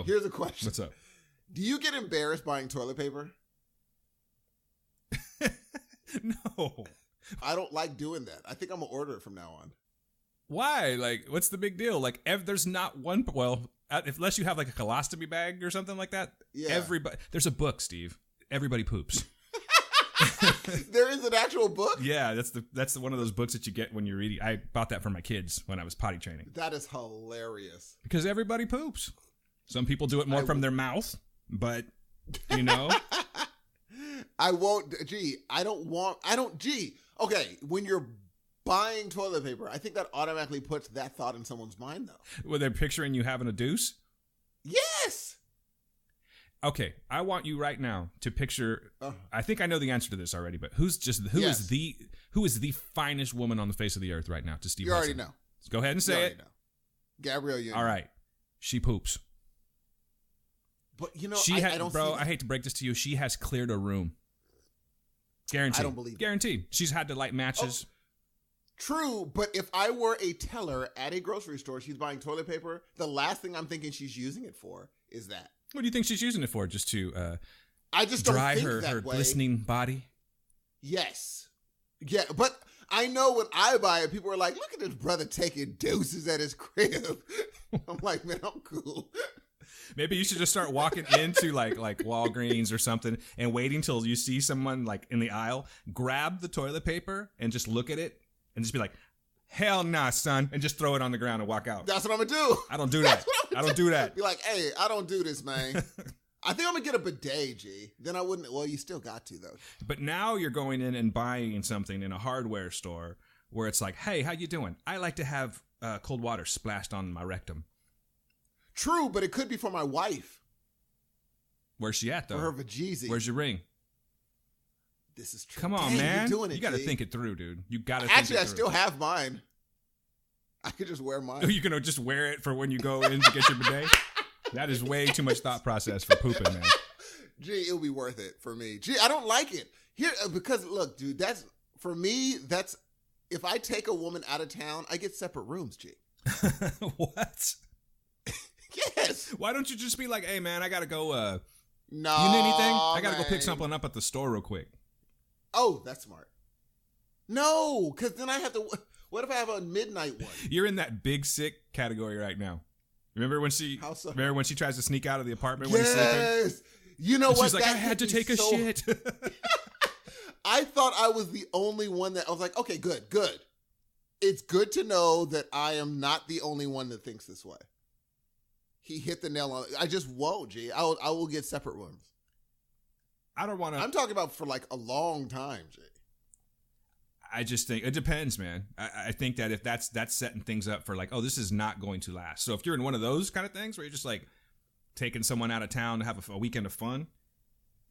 Here's a question. What's up? Do you get embarrassed buying toilet paper? No. I don't like doing that. I think I'm going to order it from now on. Why? Like, what's the big deal? Like, there's not one. Well, unless you have like a colostomy bag or something like that. Yeah. Everybody. There's a book, Steve. Everybody poops. There is an actual book? Yeah, that's one of those books that you get when you're reading. I bought that for my kids when I was potty training. That is hilarious. Because everybody poops. Some people do it more from their mouth, but you know. I won't. Okay, when you're buying toilet paper, I think that automatically puts that thought in someone's mind, though. Were they picturing you having a deuce? Yes. Okay, I want you right now to picture. I think I know the answer to this already, but who is the finest woman on the face of the earth right now to Steve? You Hudson? already know. Let's go ahead and say it. Know. Gabrielle Union. All right, she poops. But you know, I don't. Bro, I hate to break this to you. She has cleared a room. Guaranteed. I don't believe it. Guaranteed. She's had to light matches. Oh, true, but if I were a teller at a grocery store, she's buying toilet paper, the last thing I'm thinking she's using it for is that. What do you think she's using it for? Just to I just dry don't think her way. glistening body? Yes. Yeah, but I know when I buy it, people are like, look at this brother taking deuces at his crib. I'm like, man, I'm cool. Maybe you should just start walking into like Walgreens or something and waiting till you see someone like in the aisle, grab the toilet paper and just look at it and just be like, hell nah, son, and just throw it on the ground and walk out. That's what I'm going to do. I don't do that. I don't do that. Be like, hey, I don't do this, man. I think I'm going to get a bidet, G. Then I wouldn't. Well, you still got to, though. But now you're going in and buying something in a hardware store where it's like, hey, how you doing? I like to have cold water splashed on my rectum. True, but it could be for my wife. Where's she at, though? For her vajeezy. Where's your ring? This is true. Come on, Dang, man. You're doing it, you got to G. think it through, dude. You got to Actually, think it I through. still have mine. I could just wear mine. You're going to just wear it for when you go in to get your bidet? That is way too much thought process for pooping, man. Gee, it'll be worth it for me. Gee, I don't like it. Here, because look, dude, for me, if I take a woman out of town, I get separate rooms, G. What? Yes. Why don't you just be like, hey, man, I got to go, no, you need anything? I got to go pick something up at the store real quick. Oh, that's smart. No, because then I have to, what if I have a midnight one? You're in that big sick category right now. Remember when she tries to sneak out of the apartment when he's sleeping? Yes. You know and what? She's like, I had to take a shit. I thought I was the only one I was like, okay, good. It's good to know that I am not the only one that thinks this way. He hit the nail on it. I just won't, G. I will get separate rooms. I don't want to. I'm talking about for like a long time, G. I just think it depends, man. I think that if that's setting things up for like, oh, this is not going to last. So if you're in one of those kind of things where you're just like taking someone out of town to have a weekend of fun,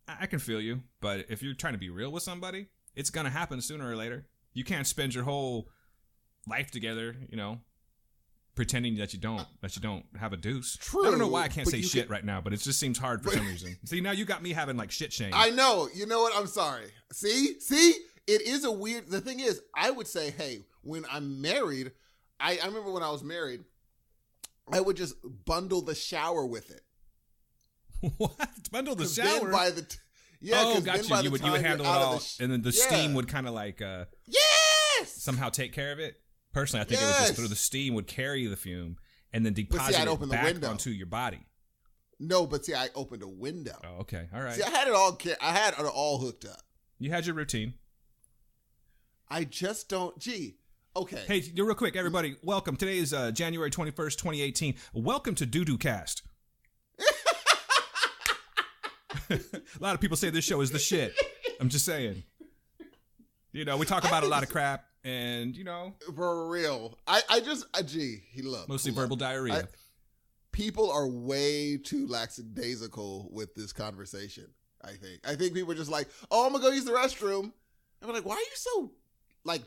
I can feel you. But if you're trying to be real with somebody, it's going to happen sooner or later. You can't spend your whole life together, pretending that you don't have a deuce. True. I don't know why I can't say shit right now, but it just seems hard for some reason. See, now you got me having like shit shame. I know. You know what? I'm sorry. See? It is a weird, the thing is, I would say, hey, when I'm married, I remember when I was married, I would just bundle the shower with it. What? Bundle the shower? Then by got you. You would handle it all, and then the steam would kind of like, yes! somehow take care of it. Personally, I think it was just through the steam would carry the fume and then deposit it back onto your body. No, but see, I opened a window. Oh, okay. All right. See, I had it all hooked up. You had your routine. I just don't. Gee, okay. Hey, real quick, everybody, welcome. Today is January 21st, 2018. Welcome to Doo-Doo Cast. A lot of people say this show is the shit. I'm just saying. We talk about a lot of crap, and, For real. Look. Mostly verbal diarrhea. People are way too lackadaisical with this conversation, I think. I think people are just like, oh, I'm going to go use the restroom. I'm like, why are you so...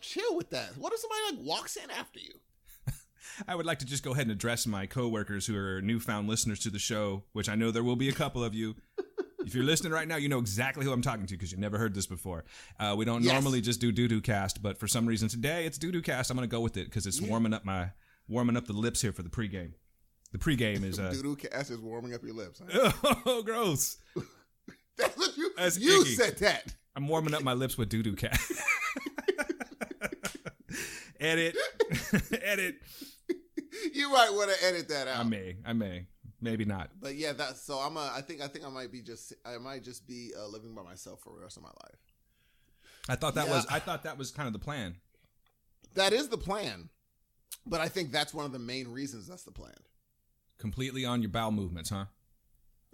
chill with that. What if somebody walks in after you? I would like to just go ahead and address my coworkers who are newfound listeners to the show, which I know there will be a couple of you. If you're listening right now, you know exactly who I'm talking to because you never heard this before. We don't normally just do Doo-Doo Cast, but for some reason today it's Doo-Doo Cast. I'm going to go with it because it's warming up the lips here for the pregame. The pregame is Doo-doo cast is warming up your lips. Huh? Oh, gross. That's what you icky. said that. I'm warming up my lips with doo-doo cat. Edit. Edit. You might want to edit that out. I may. Maybe not. But yeah, that's so. I think I might just be living by myself for the rest of my life. I thought that was kind of the plan. That is the plan, but I think that's one of the main reasons that's the plan. Completely on your bowel movements, huh?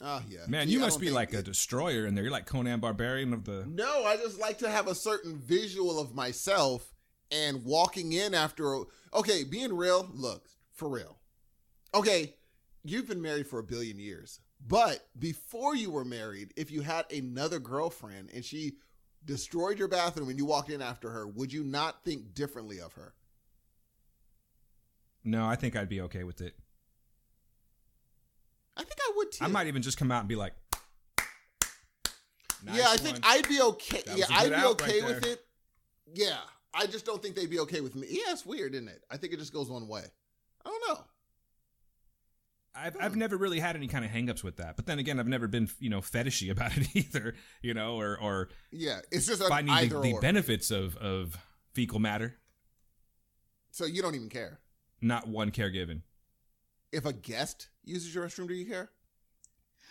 Oh yeah, man, you must be like a destroyer in there. You're like Conan Barbarian of the. No, I just like to have a certain visual of myself and walking in after. Okay, being real. Look, for real. Okay. You've been married for 1 billion years, but before you were married, if you had another girlfriend and she destroyed your bathroom and you walked in after her, would you not think differently of her? No, I think I'd be okay with it. I think I would too. I might even just come out and be like, nice yeah, I think I'd be okay. Yeah, I'd be okay with it. Yeah, I just don't think they'd be okay with me. Yeah, it's weird, isn't it? I think it just goes one way. I don't know. I've never really had any kind of hangups with that, but then again, I've never been fetishy about it either, or yeah, it's just finding the benefits of fecal matter. So you don't even care. Not one care given. If a guest uses your restroom, do you care?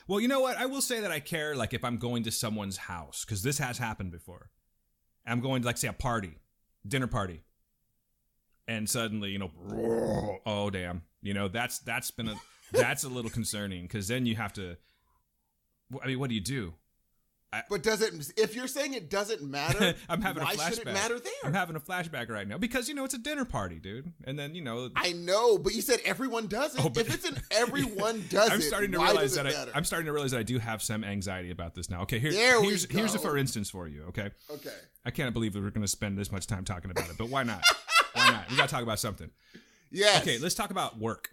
Well, you know what? I will say that I care, like if I'm going to someone's house, because this has happened before. I'm going to, like, say, a party, dinner party, and suddenly, oh damn, that's been a. That's a little concerning because then you have to. I mean, what do you do? But does it? If you're saying it doesn't matter, I'm having why a flashback. should it matter there? I'm having a flashback right now because it's a dinner party, dude. And then I know, but you said everyone does it. If it's an everyone does I'm it, starting to why realize does that it matter? I'm starting to realize that I do have some anxiety about this now. Okay, here's a for instance for you. Okay. Okay. I can't believe that we're going to spend this much time talking about it, but why not? Why not? We got to talk about something. Yes. Okay, let's talk about work.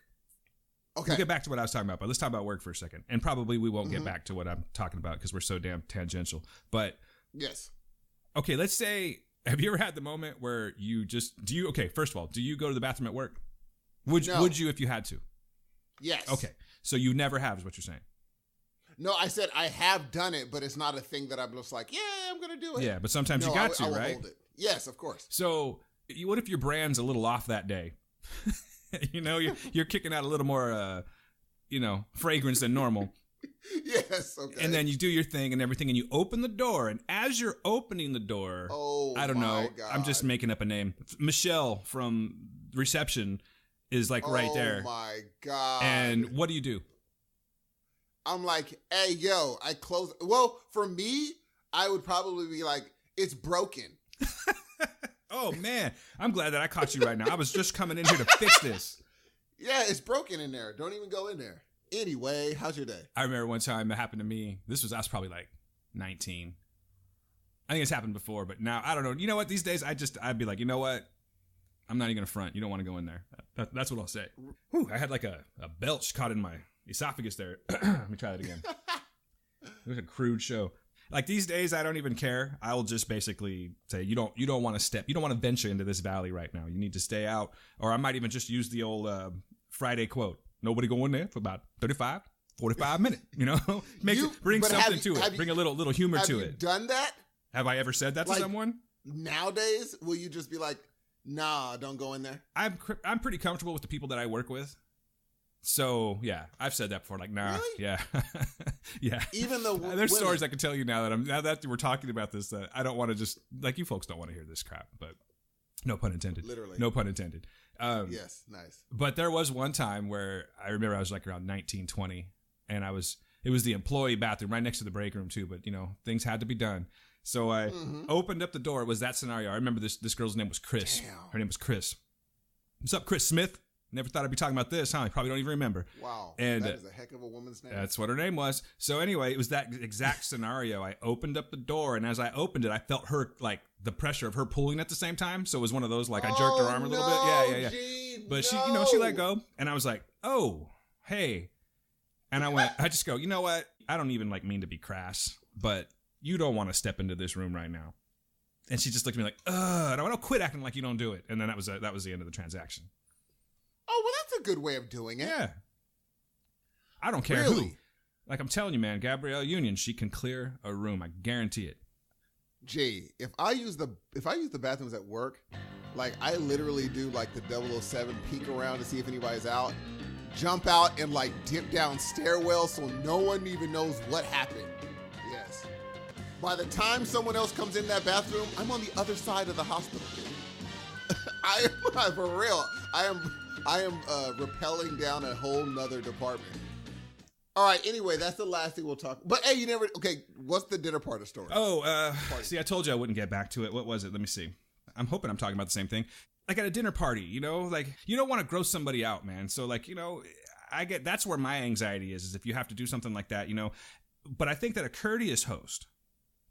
Okay. We'll get back to what I was talking about, but let's talk about work for a second. And probably we won't get back to what I'm talking about because we're so damn tangential. But yes. Okay, let's say, have you ever had the moment where you just first of all, do you go to the bathroom at work? Would you if you had to? Yes. Okay. So you never have is what you're saying. No, I said I have done it, but it's not a thing that I'm just like, yeah, I'm going to do it. Yeah, but sometimes you got to, right? Hold it. Yes, of course. So what if your brand's a little off that day? You're kicking out a little more, fragrance than normal. Yes, okay. And then you do your thing and everything, and you open the door. And as you're opening the door, I don't know, God. I'm just making up a name. Michelle from reception is like right there. Oh my God. And what do you do? I'm like, hey, yo, I close. Well, for me, I would probably be like, it's broken. Oh, man. I'm glad that I caught you right now. I was just coming in here to fix this. Yeah, it's broken in there. Don't even go in there. Anyway, how's your day? I remember one time it happened to me. I was probably like 19. I think it's happened before, but now, I don't know. You know what? These days, I'd be like, you know what? I'm not even going to front. You don't want to go in there. That's what I'll say. Whew, I had like a belch caught in my esophagus there. Let me try that again. It was a crude show. Like these days, I don't even care. I will just basically say, you don't want to venture into this valley right now. You need to stay out. Or I might even just use the old Friday quote. Nobody go in there for about 35, 45 minutes. Bring something to it. Bring a little humor to it. Have you done that? Have I ever said that to someone? Nowadays, will you just be like, nah, don't go in there? I'm pretty comfortable with the people that I work with. So, yeah, I've said that before. Like, nah, really? Yeah. Yeah. Even though there's stories I can tell you now that we're talking about this, that I don't want to just, like, you folks don't want to hear this crap, but no pun intended. Literally. No pun intended. Yes, nice. But there was one time where I remember I was like around 19, 20, and it was the employee bathroom right next to the break room too, but things had to be done. So I opened up the door. It was that scenario. I remember this girl's name was Chris. Damn. Her name was Chris. What's up, Chris Smith? Never thought I'd be talking about this, huh? You probably don't even remember. Wow. And that is a heck of a woman's name. That's what her name was. So anyway, it was that exact scenario. I opened up the door, and as I opened it, I felt her, like, the pressure of her pulling at the same time. So it was one of those, like, I jerked her arm a little bit. Yeah. Gee, but she let go, and I was like, oh, hey. And I just go, you know what? I don't even, like, mean to be crass, but you don't want to step into this room right now. And she just looked at me like, ugh. And I went, oh, quit acting like you don't do it. And then that was the end of the transaction. Oh, well, that's a good way of doing it. Yeah. I don't care Really? who. Like I'm telling you, man, Gabrielle Union, she can clear a room. I guarantee it. Gee, if I use the bathrooms at work, like I literally do like the 007 peek around to see if anybody's out, jump out and like dip down stairwell so no one even knows what happened. Yes. By the time someone else comes in that bathroom, I'm on the other side of the hospital. I am for real. I am rappelling down a whole nother department. All right. Anyway, that's the last thing we'll talk. But hey, what's the dinner party story? See, I told you I wouldn't get back to it. What was it? Let me see. I'm hoping I'm talking about the same thing. Like at a dinner party, like you don't want to gross somebody out, man. So like, that's where my anxiety is if you have to do something like that, But I think that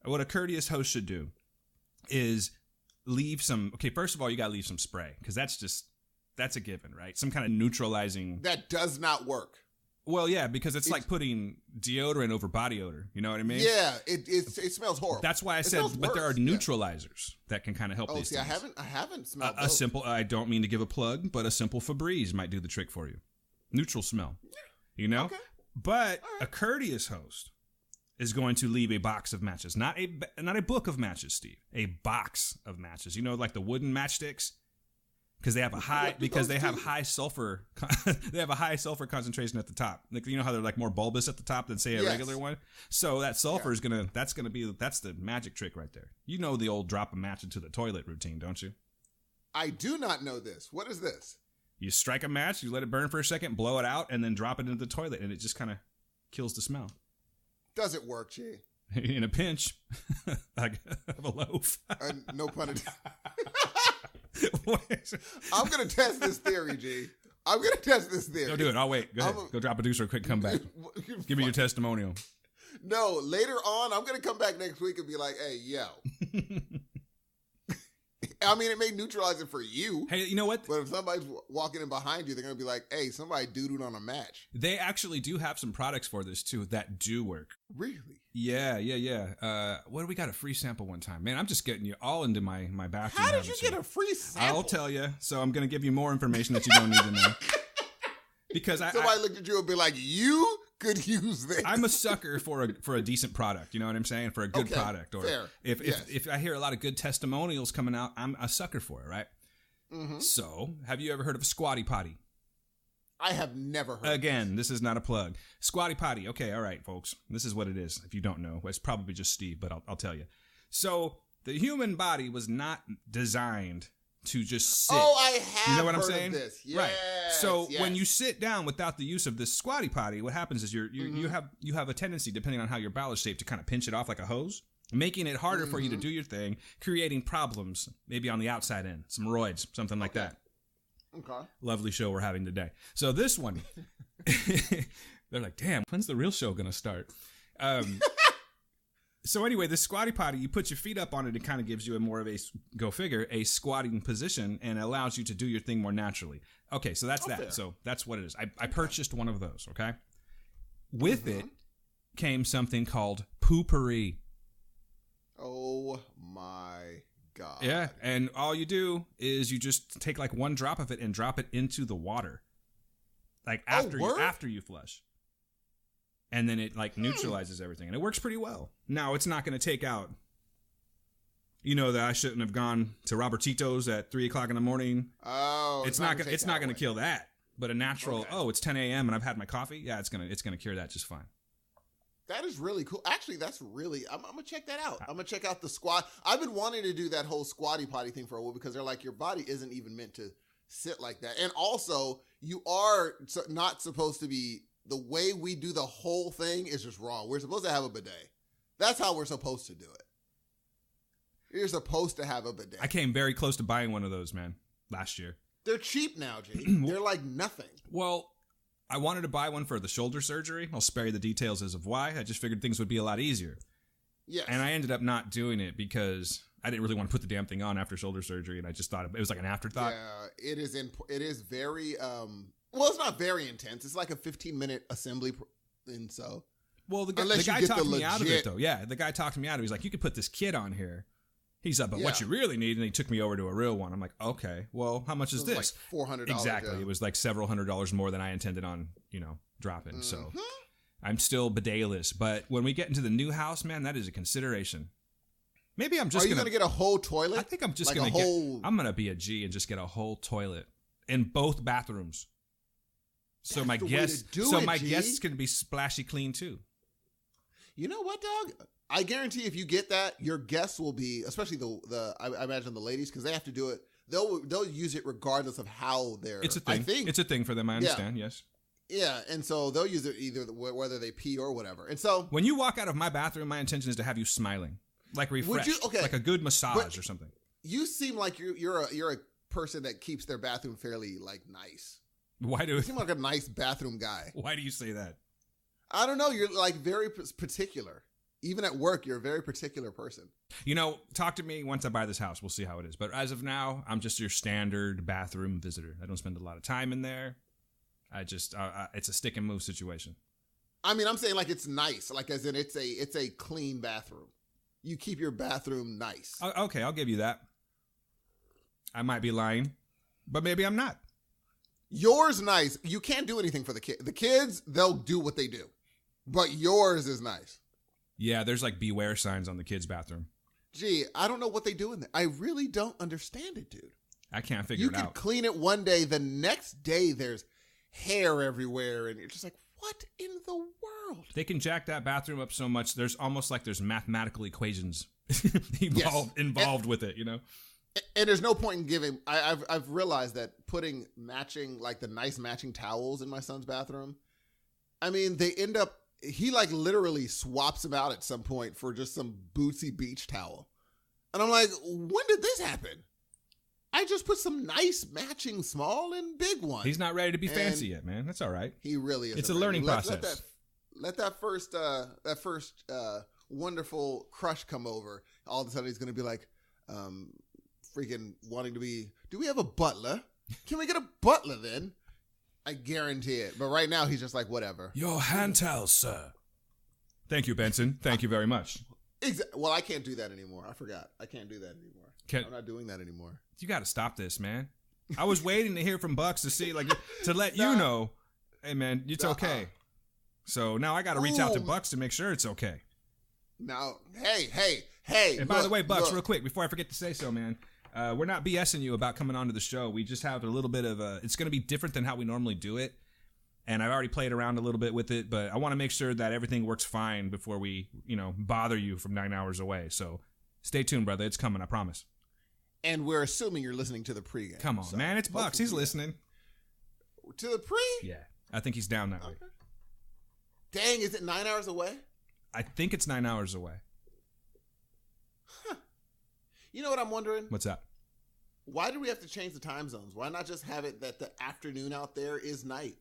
what a courteous host should do is leave some, first of all, you got to leave some spray because that's a given, right? Some kind of neutralizing. That does not work. Well, yeah, because it's like putting deodorant over body odor. You know what I mean? Yeah, it smells horrible. That's why I said, but there are neutralizers that can kind of help these things. I haven't smelled a simple. I don't mean to give a plug, but a simple Febreze might do the trick for you. Neutral smell. Okay. But a courteous host is going to leave a box of matches, not a book of matches, Steve. A box of matches. Like the wooden matchsticks. Because they have high sulfur. They have a high sulfur concentration at the top. Like how they're like more bulbous at the top than say a regular one. So that sulfur is that's the magic trick right there. The old drop a match into the toilet routine, don't you? I do not know this. What is this? You strike a match, you let it burn for a second, blow it out, and then drop it into the toilet, and it just kind of kills the smell. Does it work, G? In a pinch, I have a loaf. No pun intended. I'm going to test this theory, G. I'm going to test this theory. Go do it. I'll wait. Go ahead. Go drop a deuce or a quick comeback. Give me your testimonial. No, later on, I'm going to come back next week and be like, hey, yo. I mean, it may neutralize it for you. Hey, you know what? But if somebody's walking in behind you, they're going to be like, hey, somebody doo-dooed on a match. They actually do have some products for this, too, that do work. Really? Yeah. What do we got a free sample one time? Man, I'm just getting you all into my bathroom. How did you get a free sample? I'll tell you. So I'm going to give you more information that you don't need to know. Because somebody looked at you and be like, you could use this. I'm a sucker for a decent product. You know what I'm saying? For a good product. Or fair. If I hear a lot of good testimonials coming out, I'm a sucker for it, right? Mm-hmm. So, have you ever heard of a squatty potty? I have never heard Again, this is not a plug. Squatty potty. Okay, all right, folks. This is what it is. If you don't know, it's probably just Steve, but I'll tell you. So, the human body was not designed to just sit. Oh, I have You know what heard I'm saying? Of this. Yes, right. So yes. when you sit down without the use of this squatty potty, what happens is you have a tendency, depending on how your bowel is shaped, to kind of pinch it off like a hose, making it harder for you to do your thing, creating problems maybe on the outside end, some roids, something like that. Okay. Lovely show we're having today. So this one, they're like, damn, when's the real show gonna start? So anyway, this squatty potty, you put your feet up on it, it kind of gives you a more of a, go figure, a squatting position and allows you to do your thing more naturally. Okay, so that's that. Fair. So that's what it is. I purchased one of those, okay? With it came something called poopery. Oh my God. Yeah, and all you do is you just take like one drop of it and drop it into the water. Like after you flush. And then it like neutralizes everything. And it works pretty well. Now, it's not going to take out, that I shouldn't have gone to Robertito's at 3 o'clock in the morning. Oh, it's not going to kill that. But a natural, it's 10 a.m. and I've had my coffee. Yeah, it's going to cure that just fine. That is really cool. Actually, that's really, I'm going to check that out. I'm going to check out the squat. I've been wanting to do that whole squatty potty thing for a while because they're like, your body isn't even meant to sit like that. And also, you are not supposed to be. The way we do the whole thing is just wrong. We're supposed to have a bidet. That's how we're supposed to do it. You're supposed to have a bidet. I came very close to buying one of those, man, last year. They're cheap now, G. They're like nothing. Well, I wanted to buy one for the shoulder surgery. I'll spare you the details as of why. I just figured things would be a lot easier. Yes. And I ended up not doing it because I didn't really want to put the damn thing on after shoulder surgery, and I just thought it was like an afterthought. Yeah, it is very... Well, it's not very intense. It's like a 15-minute assembly, and Well, the guy talked me out of it, though. Yeah, the guy talked me out of it. He's like, you could put this kit on here, He's like, but what you really need, and he took me over to a real one. I'm like, okay, well, how much is this? Like $400. Exactly. It was like several $100s more than I intended on, dropping. So I'm still bidaless. But when we get into the new house, man, that is a consideration. Maybe I'm just going to get a whole toilet? I think I'm just going to I'm going to be a G and just get a whole toilet in both bathrooms. So my guests can be splashy clean too. You know what, dog? I guarantee if you get that, your guests will be, especially I imagine the ladies, because they have to do it. They'll use it regardless of how they're. It's a thing. It's a thing for them. I understand. Yeah. Yes. Yeah, and so they'll use it either whether they pee or whatever. And so when you walk out of my bathroom, my intention is to have you smiling, like refreshed, like a good massage or something. You seem like you're a person that keeps their bathroom fairly like nice. Why do you seem like a nice bathroom guy? Why do you say that? I don't know. You're like very particular. Even at work, you're a very particular person. Talk to me once I buy this house. We'll see how it is. But as of now, I'm just your standard bathroom visitor. I don't spend a lot of time in there. I just, it's a stick and move situation. I mean, I'm saying like it's nice, like as in it's a clean bathroom. You keep your bathroom nice. Okay, I'll give you that. I might be lying, but maybe I'm not. Yours nice. You can't do anything for the kids. The kids, they'll do what they do. But yours is nice. Yeah, there's like beware signs on the kids' bathroom. Gee, I don't know what they do in there. I really don't understand it, dude. I can't figure it out. You can clean it one day. The next day, there's hair everywhere. And you're just like, what in the world? They can jack that bathroom up so much. There's almost like there's mathematical equations involved with it, And there's no point in giving. I've realized that putting matching, like the nice matching towels in my son's bathroom, I mean, they end up, he like literally swaps them out at some point for just some Bootsy beach towel. And I'm like, when did this happen? I just put some nice matching small and big ones. He's not ready to be fancy yet, man. That's all right. He really is. It's a learning process. Let that first wonderful crush come over. All of a sudden he's going to be like, freaking wanting to be, do we have a butler? Can we get a butler then? I guarantee it. But right now, he's just like, whatever. Your hand towels, sir. Thank you, Benson. Thank you very much. Well, I can't do that anymore. I forgot. I can't do that anymore. I'm not doing that anymore. You got to stop this, man. I was waiting to hear from Bucks to see, to let you know, hey, man, it's okay. So now I got to reach out to Bucks to make sure it's okay. Now, hey. And by the way, Bucks, real quick, before I forget to say so, man. We're not BSing you about coming onto the show. We just have a little bit of it's going to be different than how we normally do it. And I've already played around a little bit with it, but I want to make sure that everything works fine before we, bother you from 9 hours away. So stay tuned, brother. It's coming, I promise. And we're assuming you're listening to the pregame. Come on, man. It's Bucks. He's listening. To the pre? Yeah. I think he's down that way. Dang, is it 9 hours away? I think it's 9 hours away. Huh. You know what I'm wondering? What's that? Why do we have to change the time zones? Why not just have it that the afternoon out there is night?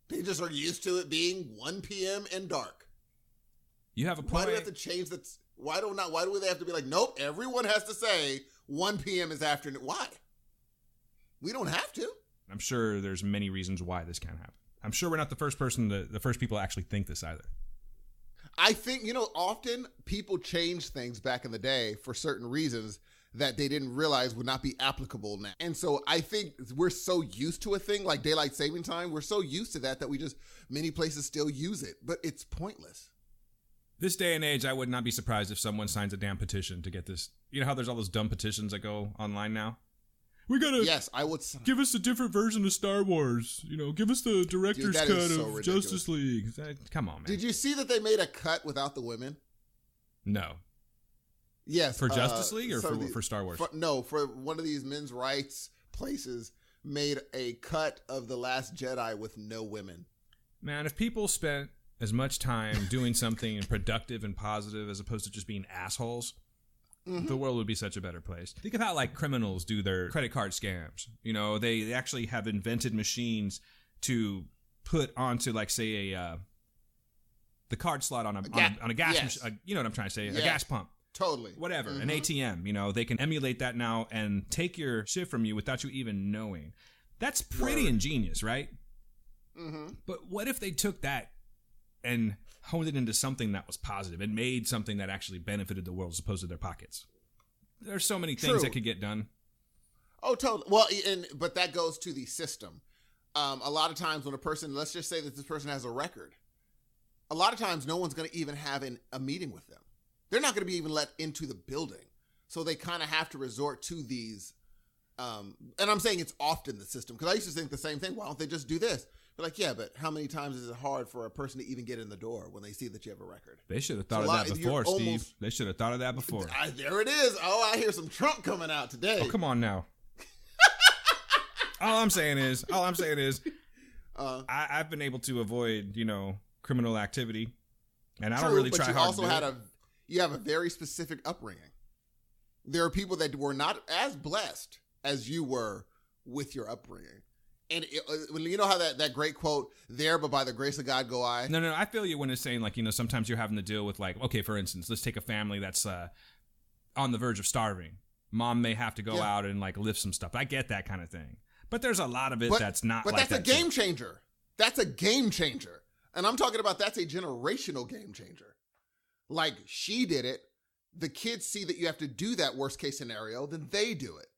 They just are used to it being 1 p.m. and dark. You have a point. Why do we have to change that? Why do they have to be like, nope, everyone has to say 1 p.m. is afternoon? Why? We don't have to. I'm sure there's many reasons why this can't happen. I'm sure we're not the first people to actually think this either. I think, often people change things back in the day for certain reasons that they didn't realize would not be applicable now. And so I think we're so used to a thing like daylight saving time. We're so used to that we just, many places still use it, but it's pointless. This day and age, I would not be surprised if someone signs a damn petition to get this. You know how there's all those dumb petitions that go online now? We gotta I would give us a different version of Star Wars. Give us the director's cut of Justice League. Come on, man. Did you see that they made a cut without the women? No. Yes. For Justice League or for Star Wars? For one of these men's rights places made a cut of The Last Jedi with no women. Man, if people spent as much time doing something productive and positive as opposed to just being assholes, the world would be such a better place. Think of how criminals do their credit card scams. They actually have invented machines to put onto say the card slot on a gas machine. You know what I'm trying to say? A gas pump. Totally. Whatever. An ATM. They can emulate that now and take your shit from you without you even knowing. That's pretty ingenious, right? Mm-hmm. But what if they took that and honed it into something that was positive and made something that actually benefited the world as opposed to their pockets. There's so many things that could get done. Oh, totally. Well, but that goes to the system. A lot of times when a person, let's just say that this person has a record, a lot of times no one's going to even have a meeting with them. They're not going to be even let into the building. So they kind of have to resort to these, and I'm saying it's often the system, because I used to think the same thing. Why don't they just do this? But like, yeah, but how many times is it hard for a person to even get in the door when they see that you have a record? They should have thought of that before, Steve. They should have thought of that before. There it is. Oh, I hear some Trump coming out today. Oh, come on now. All I'm saying is, I've been able to avoid, criminal activity, and I don't really try hard to do it. You have a very specific upbringing. There are people that were not as blessed as you were with your upbringing. And you know how that great quote, there, but by the grace of God go I? No, I feel you when it's saying, like, sometimes you're having to deal with, like, okay, for instance, let's take a family that's on the verge of starving. Mom may have to go out and, like, lift some stuff. I get that kind of thing. But there's a lot of it that's not like that. But that's a game changer. That's a game changer. And I'm talking about that's a generational game changer. Like, she did it. The kids see that you have to do that worst case scenario, then they do it.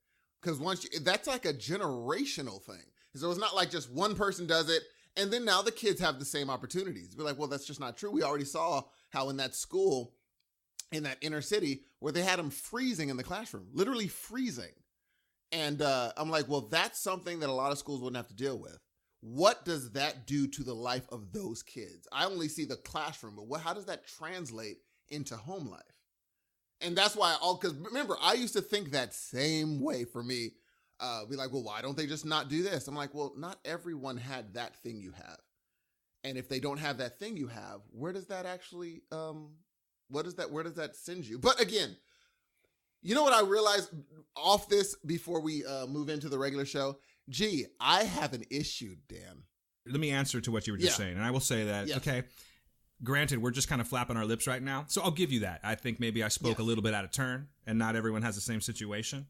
Because that's like a generational thing. So it's not like just one person does it, and then now the kids have the same opportunities. Be like, well, that's just not true. We already saw how in that school, in that inner city, where they had them freezing in the classroom, literally freezing. And I'm like, well, that's something that a lot of schools wouldn't have to deal with. What does that do to the life of those kids? I only see the classroom, but how does that translate into home life? And that's why because remember, I used to think that same way for me. Be like, well, why don't they just not do this? I'm like, well, not everyone had that thing you have. And if they don't have that thing you have, where does that actually, where does that send you? But again, you know what I realized off this before we move into the regular show? Gee, I have an issue, Dan. Let me answer to what you were just saying. And I will say that, okay, granted, we're just kind of flapping our lips right now. So I'll give you that. I think maybe I spoke a little bit out of turn, and not everyone has the same situation.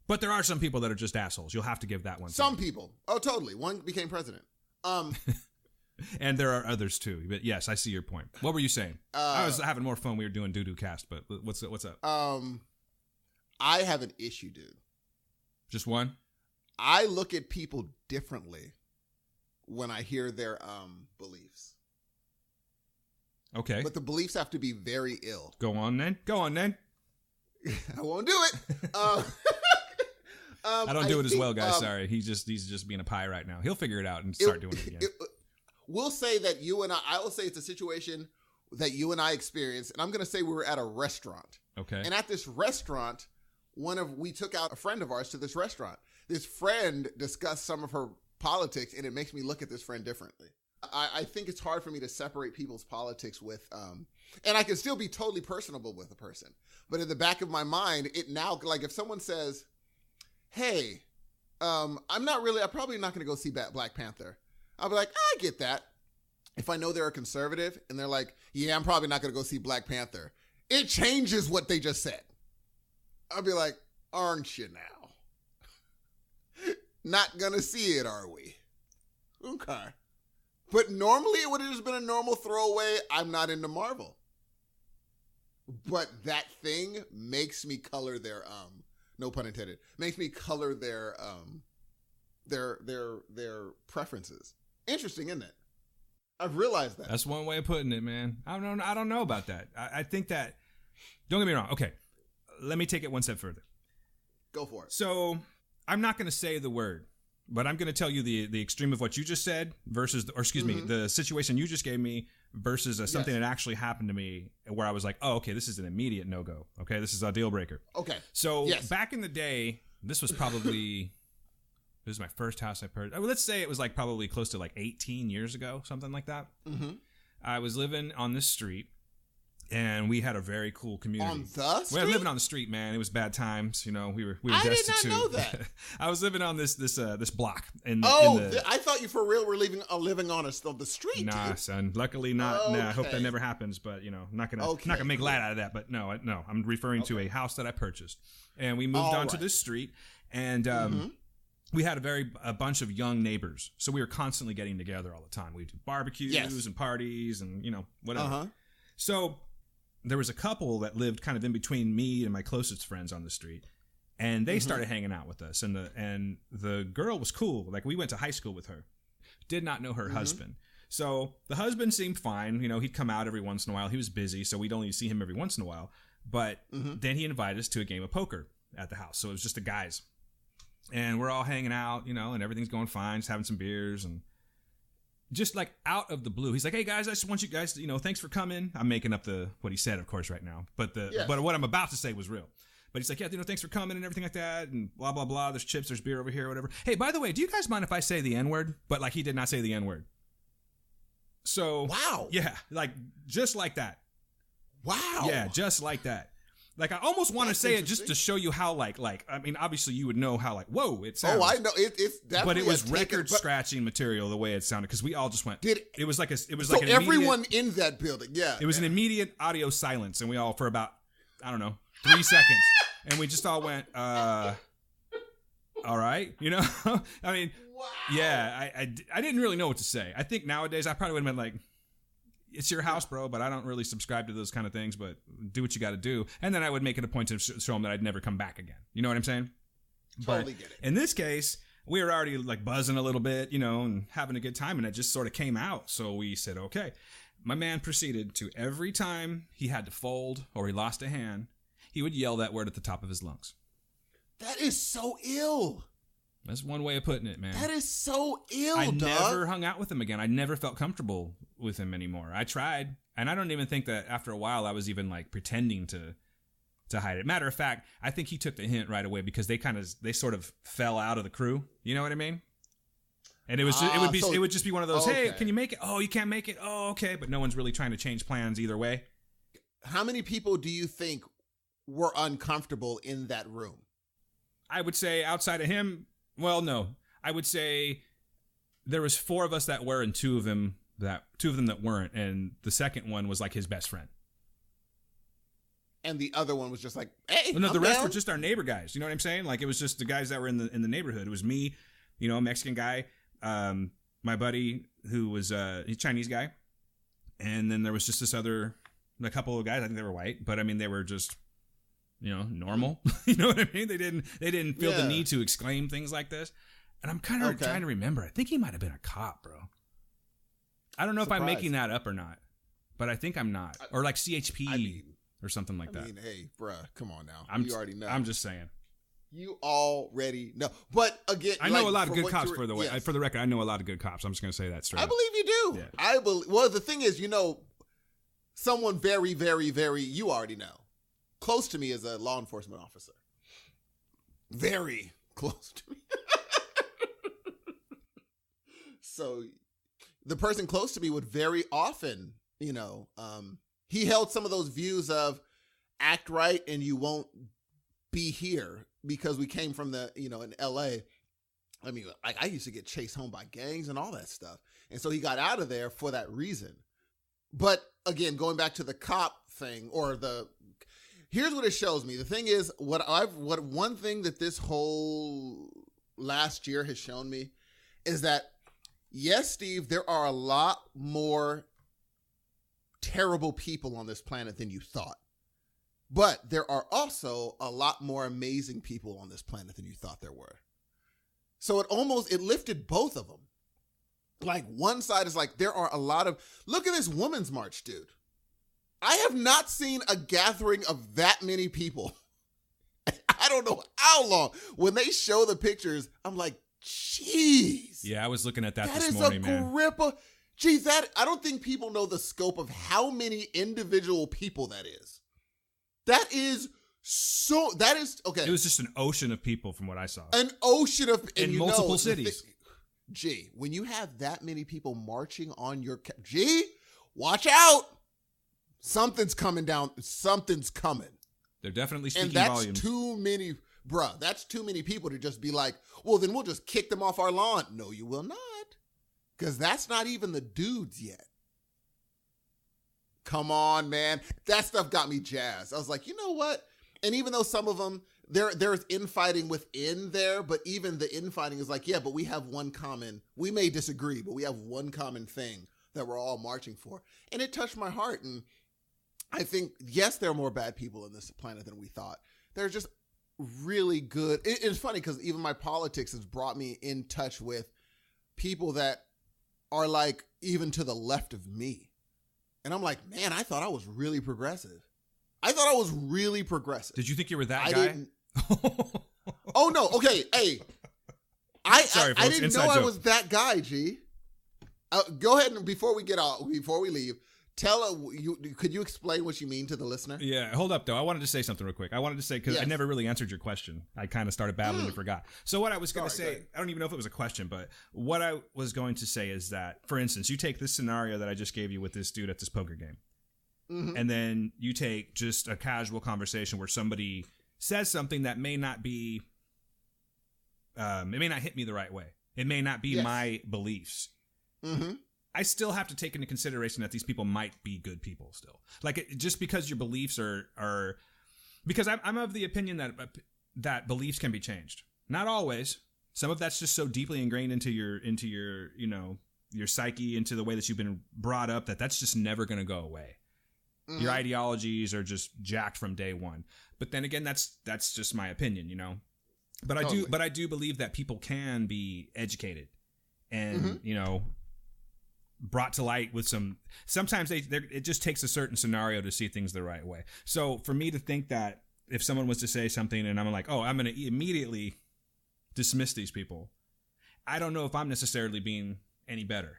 But there are some people that are just assholes. You'll have to give that one. Some people. Oh, totally. One became president. And there are others too. But yes, I see your point. What were you saying? I was having more fun. We were doing doo-doo cast, but what's up? I have an issue, dude. Just one? I look at people differently when I hear their beliefs. Okay. But the beliefs have to be very ill. Go on then. I won't do it. I don't do it as well, guys. Sorry. He's just being a pie right now. He'll figure it out and start doing it again. We'll say that I will say it's a situation that you and I experienced. And I'm going to say we were at a restaurant. Okay. And at this restaurant, we took out a friend of ours to this restaurant. This friend discussed some of her politics, and it makes me look at this friend differently. I think it's hard for me to separate people's politics with, and I can still be totally personable with a person. But in the back of my mind, it now, like if someone says, hey, I'm probably not going to go see Black Panther. I'll be like, I get that. If I know they're a conservative and they're like, yeah, I'm probably not going to go see Black Panther. It changes what they just said. I'll be like, aren't you now? Not going to see it, are we? Okay. But normally it would have just been a normal throwaway. I'm not into Marvel. But that thing makes me color their, no pun intended, makes me color their preferences. Interesting, isn't it? I've realized that. That's one way of putting it, man. I don't know about that. I think that, don't get me wrong. Okay, let me take it one step further. Go for it. So I'm not going to say the word, but I'm going to tell you the extreme of what you just said versus, me, the situation you just gave me versus something that actually happened to me where I was like, oh, okay, this is an immediate no-go. Okay, this is a deal breaker. Okay. So back in the day, this was probably... This is my first house I purchased. Let's say it was like probably close to like 18 years ago, something like that. Mm-hmm. I was living on this street, and we had a very cool community. On the street? We were living on the street, man. It was bad times. You know, we were I destitute. did not know that. I was living on this block. I thought you for real were living on the street. Nah, dude. Son. Luckily not. Okay. Nah, I hope that never happens. But not gonna make light out of that. But no. I'm referring to a house that I purchased, and we moved onto this street, and we had a bunch of young neighbors, so we were constantly getting together all the time. We'd do barbecues and parties and, whatever. So there was a couple that lived kind of in between me and my closest friends on the street, and they started hanging out with us. And the girl was cool. Like, we went to high school with her. Did not know her husband. So the husband seemed fine. He'd come out every once in a while. He was busy, so we'd only see him every once in a while. But then he invited us to a game of poker at the house. So it was just the guys. And we're all hanging out, and everything's going fine, just having some beers. And just like out of the blue, he's like, hey, guys, I just want you guys to, thanks for coming. I'm making up what he said, of course, right now. But what I'm about to say was real. But he's like, yeah, thanks for coming and everything like that. And blah, blah, blah. There's chips, there's beer over here, whatever. Hey, by the way, do you guys mind if I say the N-word? But like, he did not say the N-word. So. Wow. Yeah. Like, just like that. Wow. Yeah, just like that. Like, I almost want to say it just to show you how, like, I mean, obviously you would know how, like, whoa, it sounds. Oh, I know. It's definitely. But it was record scratching material the way it sounded, because we all just went. It was like an everyone in that building, yeah. It was an immediate audio silence, and we all, for about, I don't know, 3 seconds, and we just all went, all right, I mean, wow. Yeah, I didn't really know what to say. I think nowadays I probably would have been like, it's your house, bro, but I don't really subscribe to those kind of things, but do what you got to do. And then I would make it a point to show them that I'd never come back again. You know what I'm saying? Totally get it. In this case, we were already like buzzing a little bit, and having a good time, and it just sort of came out. So we said, okay. My man proceeded to, every time he had to fold or he lost a hand, he would yell that word at the top of his lungs. That is so ill. That's one way of putting it, man. That is so ill, I never hung out with him again. I never felt comfortable with him anymore. I tried, and I don't even think that after a while I was even like pretending to hide it. Matter of fact, I think he took the hint right away, because they sort of fell out of the crew. You know what I mean? And it would just be one of those, okay. Hey, can you make it? Oh, you can't make it? Oh, okay. But no one's really trying to change plans either way. How many people do you think were uncomfortable in that room? I would say outside of him, well, no. I would say there was 4 of us that were, and 2 of them that weren't, and the second one was like his best friend. And the other one was just like, hey, the rest were just our neighbor guys. You know what I'm saying? Like, it was just the guys that were in the neighborhood. It was me, a Mexican guy, my buddy who was a Chinese guy, and then there was just a couple of guys. I think they were white, but I mean, they were just normal. You know what I mean? They didn't feel the need to exclaim things like this. And I'm kind of trying to remember. I think he might have been a cop, bro. I don't know if I'm making that up or not, but I think I'm not. Or like CHP or something like that. Hey, bruh, come on now. You already know. I'm just saying. You already know. But again, I know a lot of good cops, for the way. For the record, I know a lot of good cops. I'm just going to say that straight. I believe you do. Yeah. Well, the thing is, someone very, very, very, you already know, close to me as a law enforcement officer. Very close to me. So the person close to me would very often, he held some of those views of act right and you won't be here, because we came from in LA. I mean, I used to get chased home by gangs and all that stuff. And so he got out of there for that reason. But again, going back to the cop thing, here's what it shows me. The thing is, one thing that this whole last year has shown me is that, yes, Steve, there are a lot more terrible people on this planet than you thought. But there are also a lot more amazing people on this planet than you thought there were. So it lifted both of them. Like, one side is like, there are a lot of, look at this women's march, dude. I have not seen a gathering of that many people. I don't know how long. When they show the pictures, I'm like, jeez. Yeah, I was looking at that this morning, man. That is a grip of, geez, I don't think people know the scope of how many individual people that is. That is, okay. It was just an ocean of people from what I saw. An ocean of, in multiple cities. When you have that many people marching on your, watch out. Something's coming down. Something's coming. They're definitely speaking volumes. And volumes. That's too many, bruh. That's too many people to just be like, well, then we'll just kick them off our lawn. No, you will not. Because that's not even the dudes yet. Come on, man. That stuff got me jazzed. I was like, you know what? And even though some of them, there's infighting within there, but even the infighting is like, yeah, but we have one common, we may disagree, but we have one common thing that we're all marching for. And it touched my heart. And I think, yes, there are more bad people in this planet than we thought. They're just really good. It's funny because even my politics has brought me in touch with people that are like even to the left of me. And I'm like, man, I thought I was really progressive. Did you think you were that guy? Didn't. Oh, no. Okay. Hey, I didn't know I was that guy, G. Go ahead and before we leave, could you explain what you mean to the listener? Yeah, hold up though. I wanted to say something real quick. I wanted to say, because I never really answered your question. I kind of started babbling and forgot. So what I was going to say, I don't even know if it was a question, but what I was going to say is that, for instance, you take this scenario that I just gave you with this dude at this poker game. Mm-hmm. And then you take just a casual conversation where somebody says something that may not be, it may not hit me the right way. It may not be my beliefs. Mm-hmm. I still have to take into consideration that these people might be good people still. Like, just because your beliefs are because I'm of the opinion that beliefs can be changed. Not always. Some of that's just so deeply ingrained into your your psyche, into the way that you've been brought up, that's just never going to go away. Mm-hmm. Your ideologies are just jacked from day one. But then again, that's just my opinion, you know. But I do believe that people can be educated and, brought to light with sometimes it just takes a certain scenario to see things the right way. So for me to think that if someone was to say something and I'm like, oh, I'm going to immediately dismiss these people, I don't know if I'm necessarily being any better.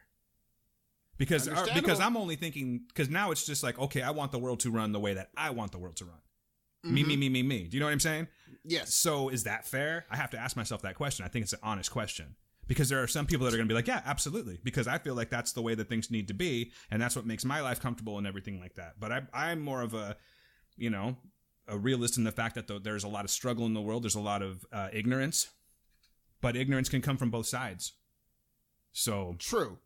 Because I'm only thinking, because now it's just like, okay, I want the world to run the way that I want the world to run. Mm-hmm. Me. Do you know what I'm saying? Yes. So is that fair? I have to ask myself that question. I think it's an honest question. Because there are some people that are going to be like, yeah, absolutely. Because I feel like that's the way that things need to be. And that's what makes my life comfortable and everything like that. But I'm more of a realist in the fact that there's a lot of struggle in the world. There's a lot of ignorance. But ignorance can come from both sides. So true.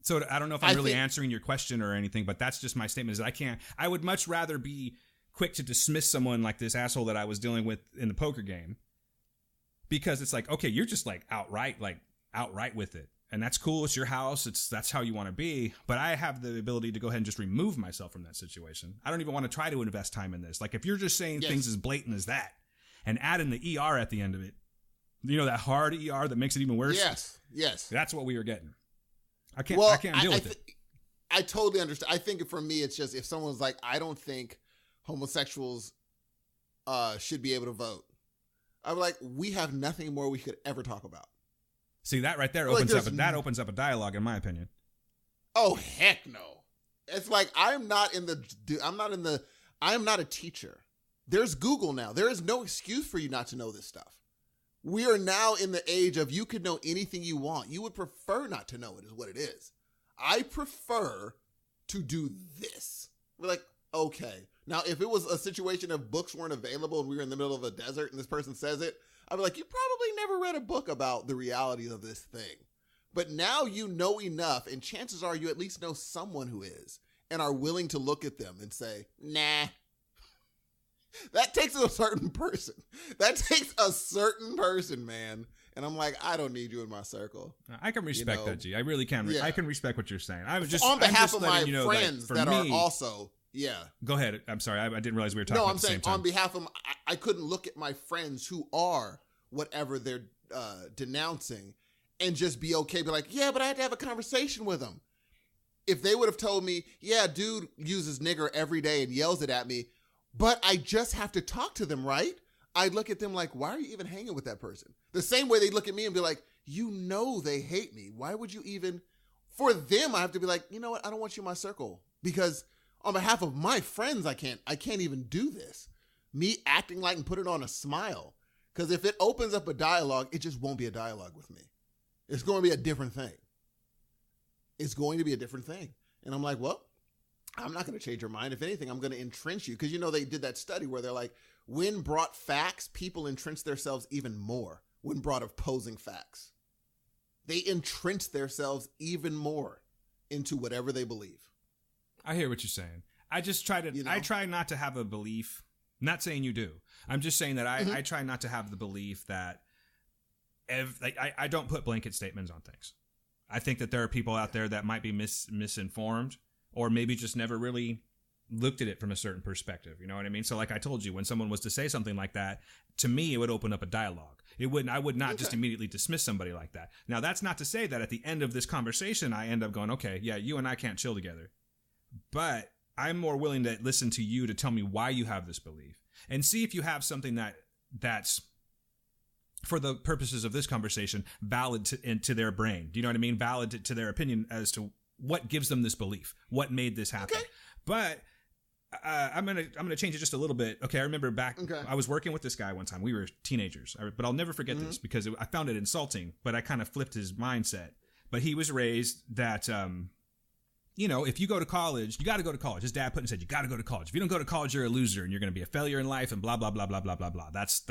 So I don't know if I'm really answering your question or anything, but that's just my statement is that I would much rather be quick to dismiss someone like this asshole that I was dealing with in the poker game. Because it's like, okay, you're just like outright with it. And that's cool. It's your house. That's how you want to be. But I have the ability to go ahead and just remove myself from that situation. I don't even want to try to invest time in this. Like if you're just saying things as blatant as that and add in the ER at the end of it, that hard ER that makes it even worse. Yes. That's what we were getting. I can't deal with it. I totally understand. I think for me, it's just if someone's like, I don't think homosexuals should be able to vote. I'm like, we have nothing more we could ever talk about. See, that right there opens up a dialogue, in my opinion. Oh, heck no. It's like, I'm not a teacher. There's Google now. There is no excuse for you not to know this stuff. We are now in the age of you could know anything you want. You would prefer not to know it is what it is. I prefer to do this. We're like, okay. Now, if it was a situation of books weren't available and we were in the middle of a desert and this person says it, I'd be like, you probably never read a book about the realities of this thing. But now you know enough, and chances are you at least know someone who is and are willing to look at them and say, nah. That takes a certain person. Man. And I'm like, I don't need you in my circle. I can respect that, G. I really can. Yeah. I can respect what you're saying. On behalf of my friends that are also... Yeah. Go ahead. I'm sorry. I didn't realize we were talking about the same time. No, I'm saying on behalf of... I couldn't look at my friends who are whatever they're denouncing and just be okay. Be like, yeah, but I had to have a conversation with them. If they would have told me, yeah, dude uses nigger every day and yells it at me, but I just have to talk to them, right? I'd look at them like, why are you even hanging with that person? The same way they look at me and be like, they hate me. Why would you even... For them, I have to be like, you know what? I don't want you in my circle because... On behalf of my friends, I can't even do this. Me acting like and put it on a smile. Because if it opens up a dialogue, it just won't be a dialogue with me. It's going to be a different thing. And I'm like, well, I'm not going to change your mind. If anything, I'm going to entrench you. Because, they did that study where they're like, when brought facts, people entrench themselves even more when brought opposing facts. They entrench themselves even more into whatever they believe. I hear what you're saying. I just try to. I try not to have a belief Not saying you do. I'm just saying that I try not to have the belief that I don't put blanket statements on things. I think that there are people out there that might be misinformed or maybe just never really looked at it from a certain perspective. You know what I mean? So like I told you, when someone was to say something like that, to me, it would open up a dialogue. I would not just immediately dismiss somebody like that. Now, that's not to say that at the end of this conversation, I end up going, okay, yeah, you and I can't chill together. But I'm more willing to listen to you to tell me why you have this belief and see if you have something that's, for the purposes of this conversation, valid to their brain. Do you know what I mean? Valid to their opinion as to what gives them this belief, what made this happen. Okay. But I'm gonna change it just a little bit. Okay, I remember back. Okay. I was working with this guy one time. We were teenagers, but I'll never forget this because I found it insulting. But I kind of flipped his mindset. But he was raised that, if you go to college, you got to go to college. His dad put and said, you got to go to college. If you don't go to college, you're a loser and you're going to be a failure in life and blah blah blah blah blah blah blah. That's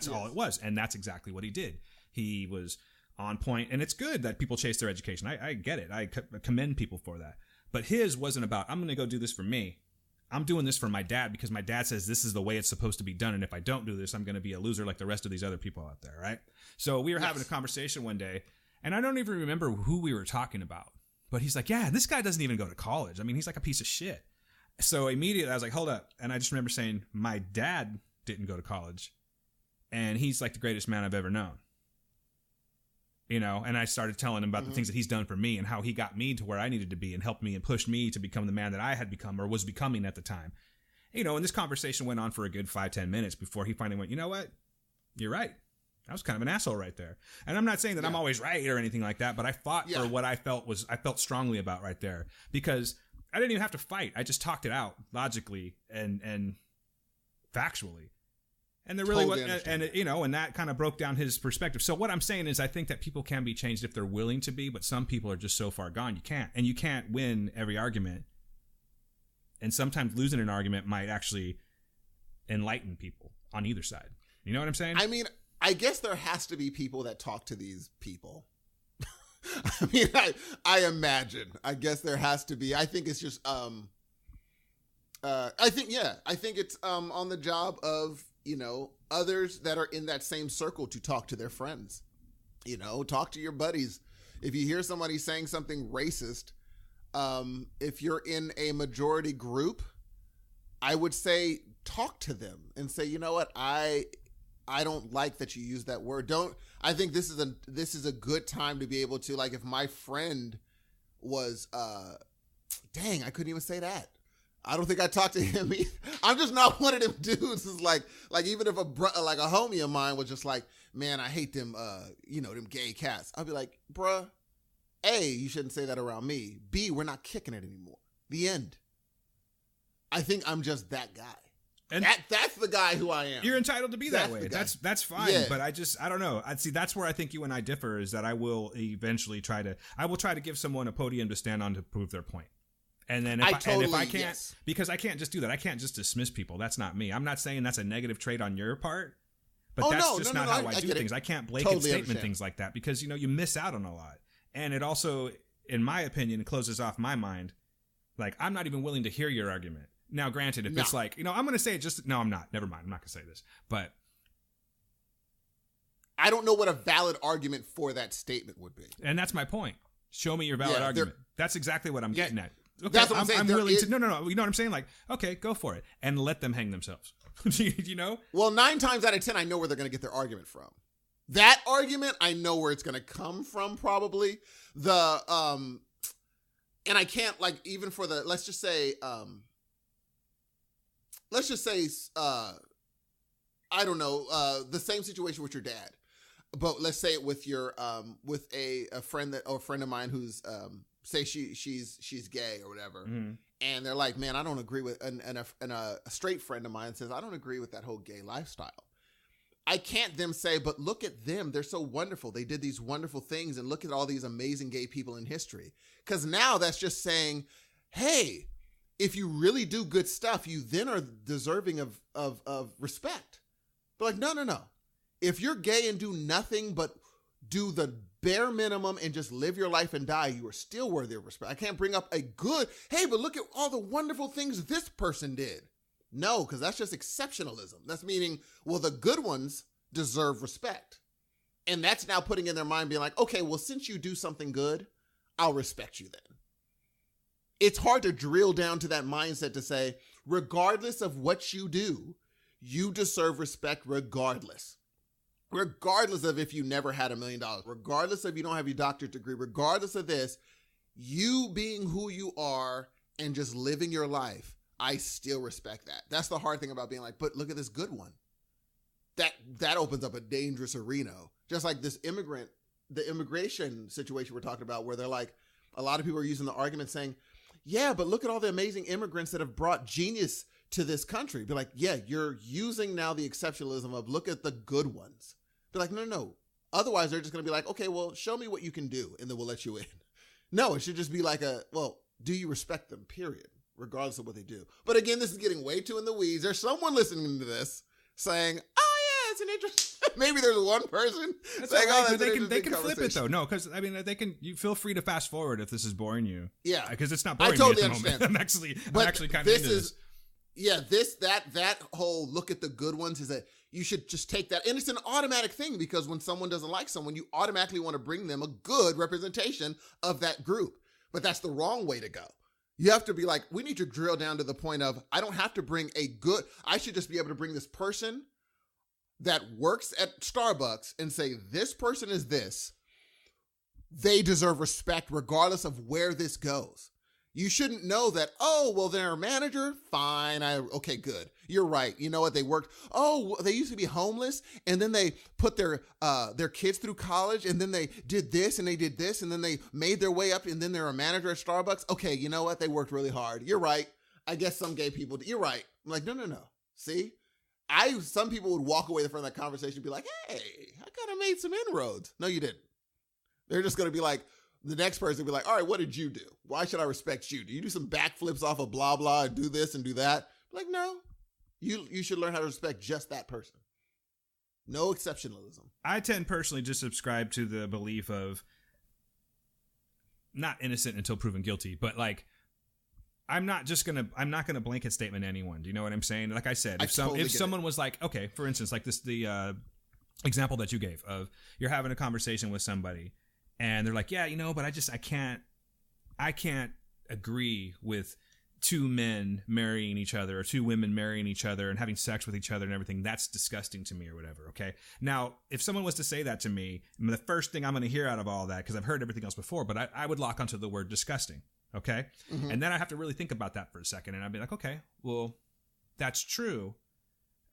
all it was, and that's exactly what he did. He was on point, and it's good that people chase their education. I get it. I commend people for that. But his wasn't about, I'm going to go do this for me. I'm doing this for my dad because my dad says this is the way it's supposed to be done. And if I don't do this, I'm going to be a loser like the rest of these other people out there, right? So we were having a conversation one day, and I don't even remember who we were talking about. But he's like, yeah, this guy doesn't even go to college. I mean, he's like a piece of shit. So immediately I was like, hold up. And I just remember saying, my dad didn't go to college, and he's like the greatest man I've ever known. And I started telling him about the things that he's done for me and how he got me to where I needed to be and helped me and pushed me to become the man that I had become or was becoming at the time. And this conversation went on for a good 5-10 minutes before he finally went, you know what? You're right. I was kind of an asshole right there. And I'm not saying that I'm always right or anything like that, but I fought for what I felt strongly about right there because I didn't even have to fight. I just talked it out logically and factually. And there really was, and that kind of broke down his perspective. So what I'm saying is I think that people can be changed if they're willing to be, but some people are just so far gone. You can't win every argument. And sometimes losing an argument might actually enlighten people on either side. You know what I'm saying? I mean, I guess there has to be people that talk to these people. I mean, I imagine. I guess there has to be. I think it's just, I think it's on the job of, others that are in that same circle to talk to their friends, talk to your buddies. If you hear somebody saying something racist, if you're in a majority group, I would say talk to them and say, you know what, I don't like that you use that word. I think this is a good time to be able to, like, if my friend was, I couldn't even say that. I don't think I talked to him either. I'm just not one of them dudes. It's like even if a homie of mine was just like, man, I hate them, them gay cats. I'd be like, bruh, A, you shouldn't say that around me. B, we're not kicking it anymore. The end. I think I'm just that guy. And that's the guy who I am. You're entitled to be that way. That's fine. Yeah. But I don't know. That's where I think you and I differ, is that I will eventually try to give someone a podium to stand on to prove their point. And then if I can't, because I can't just do that. I can't just dismiss people. That's not me. I'm not saying that's a negative trait on your part, but that's just not how I do things. I can't blanket statement things like that because, you miss out on a lot. And it also, in my opinion, closes off my mind. Like, I'm not even willing to hear your argument. Now, granted, if it's like, I'm going to say it no, I'm not. Never mind. I'm not going to say this. But I don't know what a valid argument for that statement would be. And that's my point. Show me your valid argument. That's exactly what I'm getting at. Okay, that's what I'm saying. I'm willing to. No. You know what I'm saying? Like, okay, go for it, and let them hang themselves. you know? Well, 9 times out of 10, I know where they're going to get their argument from. That argument, I know where it's going to come from. Probably and I can't, like, even for the let's just say I don't know, the same situation with your dad, but let's say it with your with a friend a friend of mine who's say she's gay or whatever, and they're like, man, I don't agree with, and a straight friend of mine says, I don't agree with that whole gay lifestyle. I can't then say, but look at them, they're so wonderful, they did these wonderful things, and look at all these amazing gay people in history. Because now that's just saying, hey, if you really do good stuff, you then are deserving of respect. But like, no. If you're gay and do nothing but do the bare minimum and just live your life and die, you are still worthy of respect. I can't bring up hey, but look at all the wonderful things this person did. No, because that's just exceptionalism. That's meaning, well, the good ones deserve respect. And that's now putting in their mind being like, okay, well, since you do something good, I'll respect you then. It's hard to drill down to that mindset to say, regardless of what you do, you deserve respect regardless. Regardless of if you never had $1 million, regardless of you don't have your doctorate degree, regardless of this, you being who you are and just living your life, I still respect that. That's the hard thing about being like, but look at this good one. That opens up a dangerous arena. Just like the immigration situation we're talking about, where they're like, a lot of people are using the argument saying, yeah, but look at all the amazing immigrants that have brought genius to this country. Be like, yeah, you're using now the exceptionalism of look at the good ones. Be like, no. Otherwise, they're just going to be like, okay, well, show me what you can do, and then we'll let you in. No, it should just be like do you respect them, period, regardless of what they do. But again, this is getting way too in the weeds. There's someone listening to this saying, it's an interesting. Maybe there's one person saying, right, but they can flip it though. No, because I mean, you feel free to fast forward if this is boring you. Yeah, because it's not boring. I totally me at the understand. Moment. I'm actually kind of into this. Yeah, that whole look at the good ones is that you should just take that, and it's an automatic thing because when someone doesn't like someone, you automatically want to bring them a good representation of that group. But that's the wrong way to go. You have to be like, we need to drill down to the point of, I don't have to bring I should just be able to bring this person that works at Starbucks and say, this person is this. They deserve respect regardless of where this goes. You shouldn't know that, they're a manager. Fine. Okay, good. You're right. You know what? They worked. They used to be homeless and then they put their kids through college and then they did this and they did this and then they made their way up and then they're a manager at Starbucks. Okay, you know what? They worked really hard. You're right. I guess some gay people, you're right. I'm like, no. See? Some people would walk away from that conversation and be like, hey, I kind of made some inroads. No, you didn't. They're just going to be like, the next person will be like, all right, what did you do? Why should I respect you? Do you do some backflips off of blah, blah, and do this and do that? Like, no, you should learn how to respect just that person. No exceptionalism. I tend personally to subscribe to the belief of not innocent until proven guilty, but like, I'm not going to blanket statement anyone. Do you know what I'm saying? Like I said, if someone was like, okay, for instance, like the example that you gave of you're having a conversation with somebody and they're like, yeah, but I can't agree with two men marrying each other or two women marrying each other and having sex with each other and everything. That's disgusting to me or whatever. Okay. Now, if someone was to say that to me, the first thing I'm going to hear out of all that, because I've heard everything else before, but I would lock onto the word disgusting. Okay. Mm-hmm. And then I have to really think about that for a second. And I'd be like, okay, well, that's true.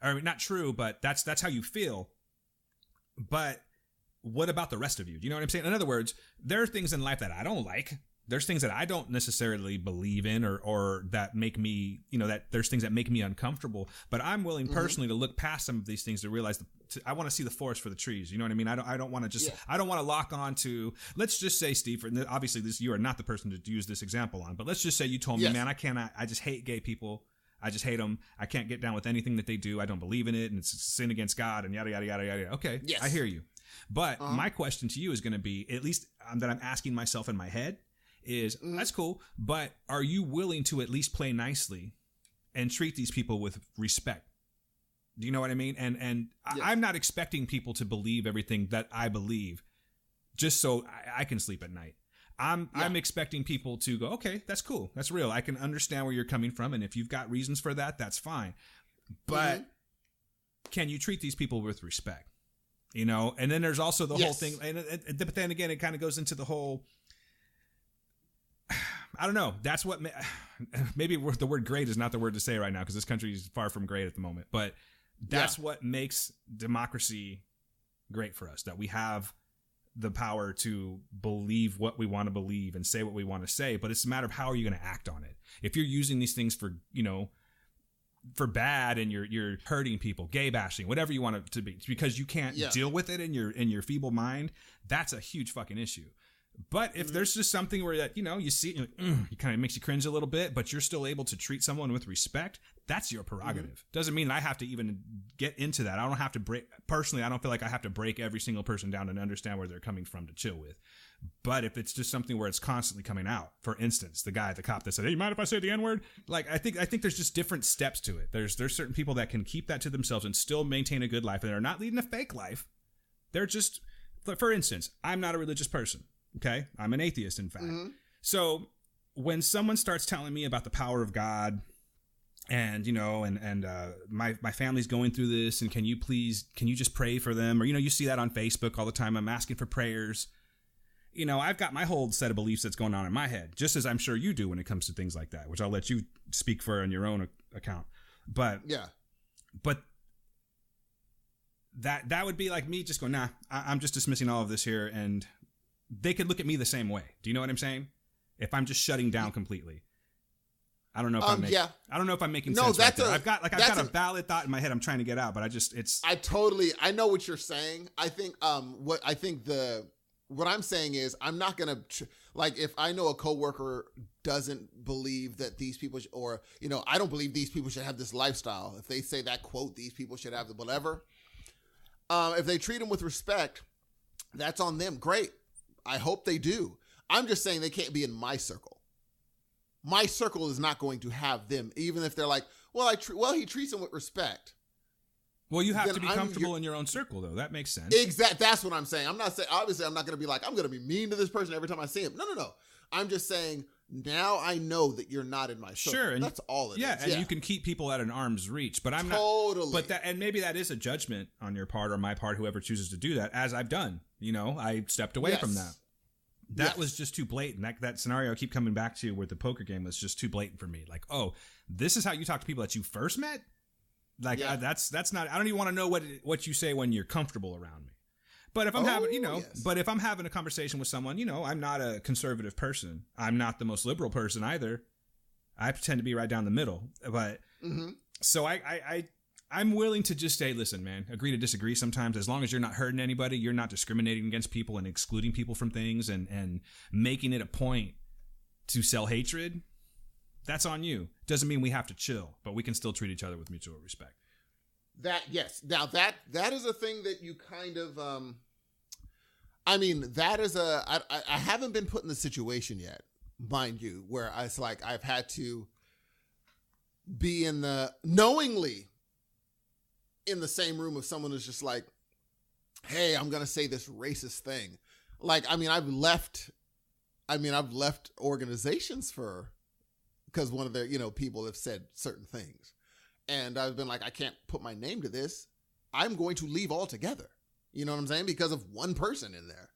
I mean, not true, but that's how you feel. But what about the rest of you? Do you know what I'm saying? In other words, there are things in life that I don't like. There's things that I don't necessarily believe in or that make me, that there's things that make me uncomfortable. But I'm willing personally to look past some of these things to realize I want to see the forest for the trees. You know what I mean? I don't want to just, I don't want to lock on to, let's just say, Steve, and obviously you are not the person to use this example on, but let's just say you told me, man, I just hate gay people. I just hate them. I can't get down with anything that they do. I don't believe in it. And it's a sin against God and yada, yada, yada, yada. Okay. Yes. I hear you. But my question to you is going to be, at least that I'm asking myself in my head, is that's cool, but are you willing to at least play nicely and treat these people with respect? Do you know what I mean? And I'm not expecting people to believe everything that I believe just so I can sleep at night. I'm expecting people to go, okay, that's cool. That's real. I can understand where you're coming from. And if you've got reasons for that, that's fine. But can you treat these people with respect? And then there's also the whole thing. But then again, it kind of goes into the whole, I don't know. That's what maybe the word great is not the word to say right now because this country is far from great at the moment. But that's what makes democracy great for us, that we have the power to believe what we want to believe and say what we want to say. But it's a matter of how are you going to act on it. If you're using these things for, for bad and you're hurting people, gay bashing, whatever you want it to be, because you can't deal with it in your feeble mind, that's a huge fucking issue. But if there's just something where that, you see, it kind of makes you cringe a little bit, but you're still able to treat someone with respect, that's your prerogative. Doesn't mean that I have to even get into that. I don't have to personally, I don't feel like I have to break every single person down and understand where they're coming from to chill with. But if it's just something where it's constantly coming out, for instance, the cop that said, "Hey, mind if I say the N-word?" Like, I think there's just different steps to it. There's certain people that can keep that to themselves and still maintain a good life, and they're not leading a fake life. They're just, for instance, I'm not a religious person. Okay, I'm an atheist, in fact. So when someone starts telling me about the power of God, and my family's going through this, and can you just pray for them? Or you see that on Facebook all the time. I'm asking for prayers. I've got my whole set of beliefs that's going on in my head, just as I'm sure you do when it comes to things like that, which I'll let you speak for on your own account. But yeah, but that would be like me just going, nah, I'm just dismissing all of this here, and they could look at me the same way. Do you know what I'm saying? If I'm just shutting down completely. I don't know if I don't know if I'm making sense right there. I've got a valid thought in my head I'm trying to get out, but I know what you're saying. I think what I'm saying is I'm not going to if I know a coworker doesn't believe that these people I don't believe these people should have this lifestyle. If they say that quote, these people should have whatever. If they treat them with respect, that's on them. Great. I hope they do. I'm just saying they can't be in my circle. My circle is not going to have them, even if they're like, he treats them with respect. Well, you have to be comfortable in your own circle, though. That makes sense. Exactly. That's what I'm saying. I'm not saying, obviously, I'm not going to be like, I'm going to be mean to this person every time I see him. No. I'm just saying, now I know that you're not in my circle. Sure. And that's all it is. And you can keep people at an arm's reach, but I'm not. Totally. And maybe that is a judgment on your part or my part, whoever chooses to do that, as I've done. I stepped away from that. That was just too blatant. That scenario I keep coming back to with the poker game was just too blatant for me. Like, oh, this is how you talk to people that you first met? Like, that's not, I don't even want to know what you say when you're comfortable around me. But if I'm but if I'm having a conversation with someone, I'm not a conservative person. I'm not the most liberal person either. I pretend to be right down the middle. But so I'm willing to just say, listen, man, agree to disagree sometimes. As long as you're not hurting anybody, you're not discriminating against people and excluding people from things and making it a point to sell hatred, that's on you. Doesn't mean we have to chill, but we can still treat each other with mutual respect. Yes. Now that is a thing that you kind of, I haven't been put in the situation yet, mind you, where it's like I've had to be knowingly in the same room with someone who's just like, hey, I'm going to say this racist thing. Like, I've left organizations because one of their, people have said certain things. And I've been like, I can't put my name to this. I'm going to leave altogether. You know what I'm saying? Because of one person in there.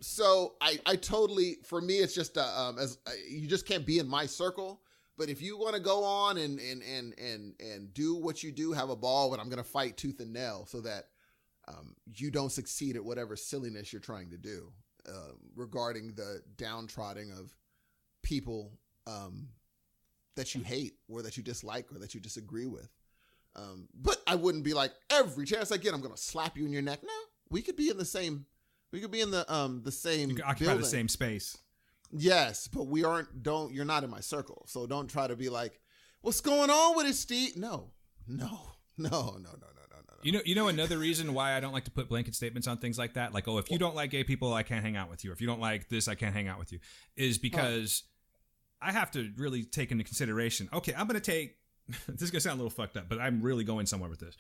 So I totally, for me, it's just, you just can't be in my circle. But if you want to go on and do what you do, have a ball, but I'm going to fight tooth and nail so that you don't succeed at whatever silliness you're trying to do regarding the downtrodden of people that you hate or that you dislike or that you disagree with. But I wouldn't be like, every chance I get, I'm going to slap you in your neck. No, we could be in the same. We could be in the same. You can occupy building. The same space. Yes, but you're not in my circle. So don't try to be like, what's going on with it, Steve? No. You know another reason why I don't like to put blanket statements on things like that, like, oh, if you don't like gay people, I can't hang out with you. Or if you don't like this, I can't hang out with you, is because I have to really take into consideration, okay, I'm going to take, this is going to sound a little fucked up, but I'm really going somewhere with this.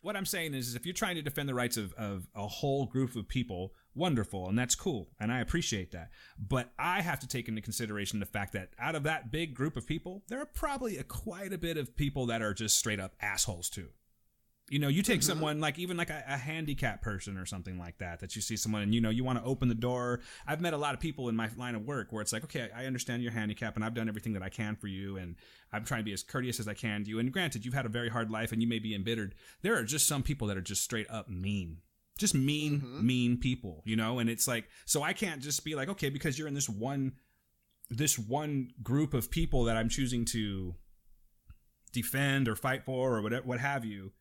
What I'm saying is if you're trying to defend the rights of a whole group of people, wonderful, and that's cool, and I appreciate that. But I have to take into consideration the fact that out of that big group of people, there are probably quite a bit of people that are just straight up assholes too. You take someone like even like a handicapped person or something like that you see someone and you want to open the door. I've met a lot of people in my line of work where it's like, okay, I understand your handicap and I've done everything that I can for you and I'm trying to be as courteous as I can to you. And granted, you've had a very hard life and you may be embittered. There are just some people that are just straight up mean. Just mean people, and it's like, so I can't just be like, okay, because you're in this one group of people that I'm choosing to defend or fight for or what have you.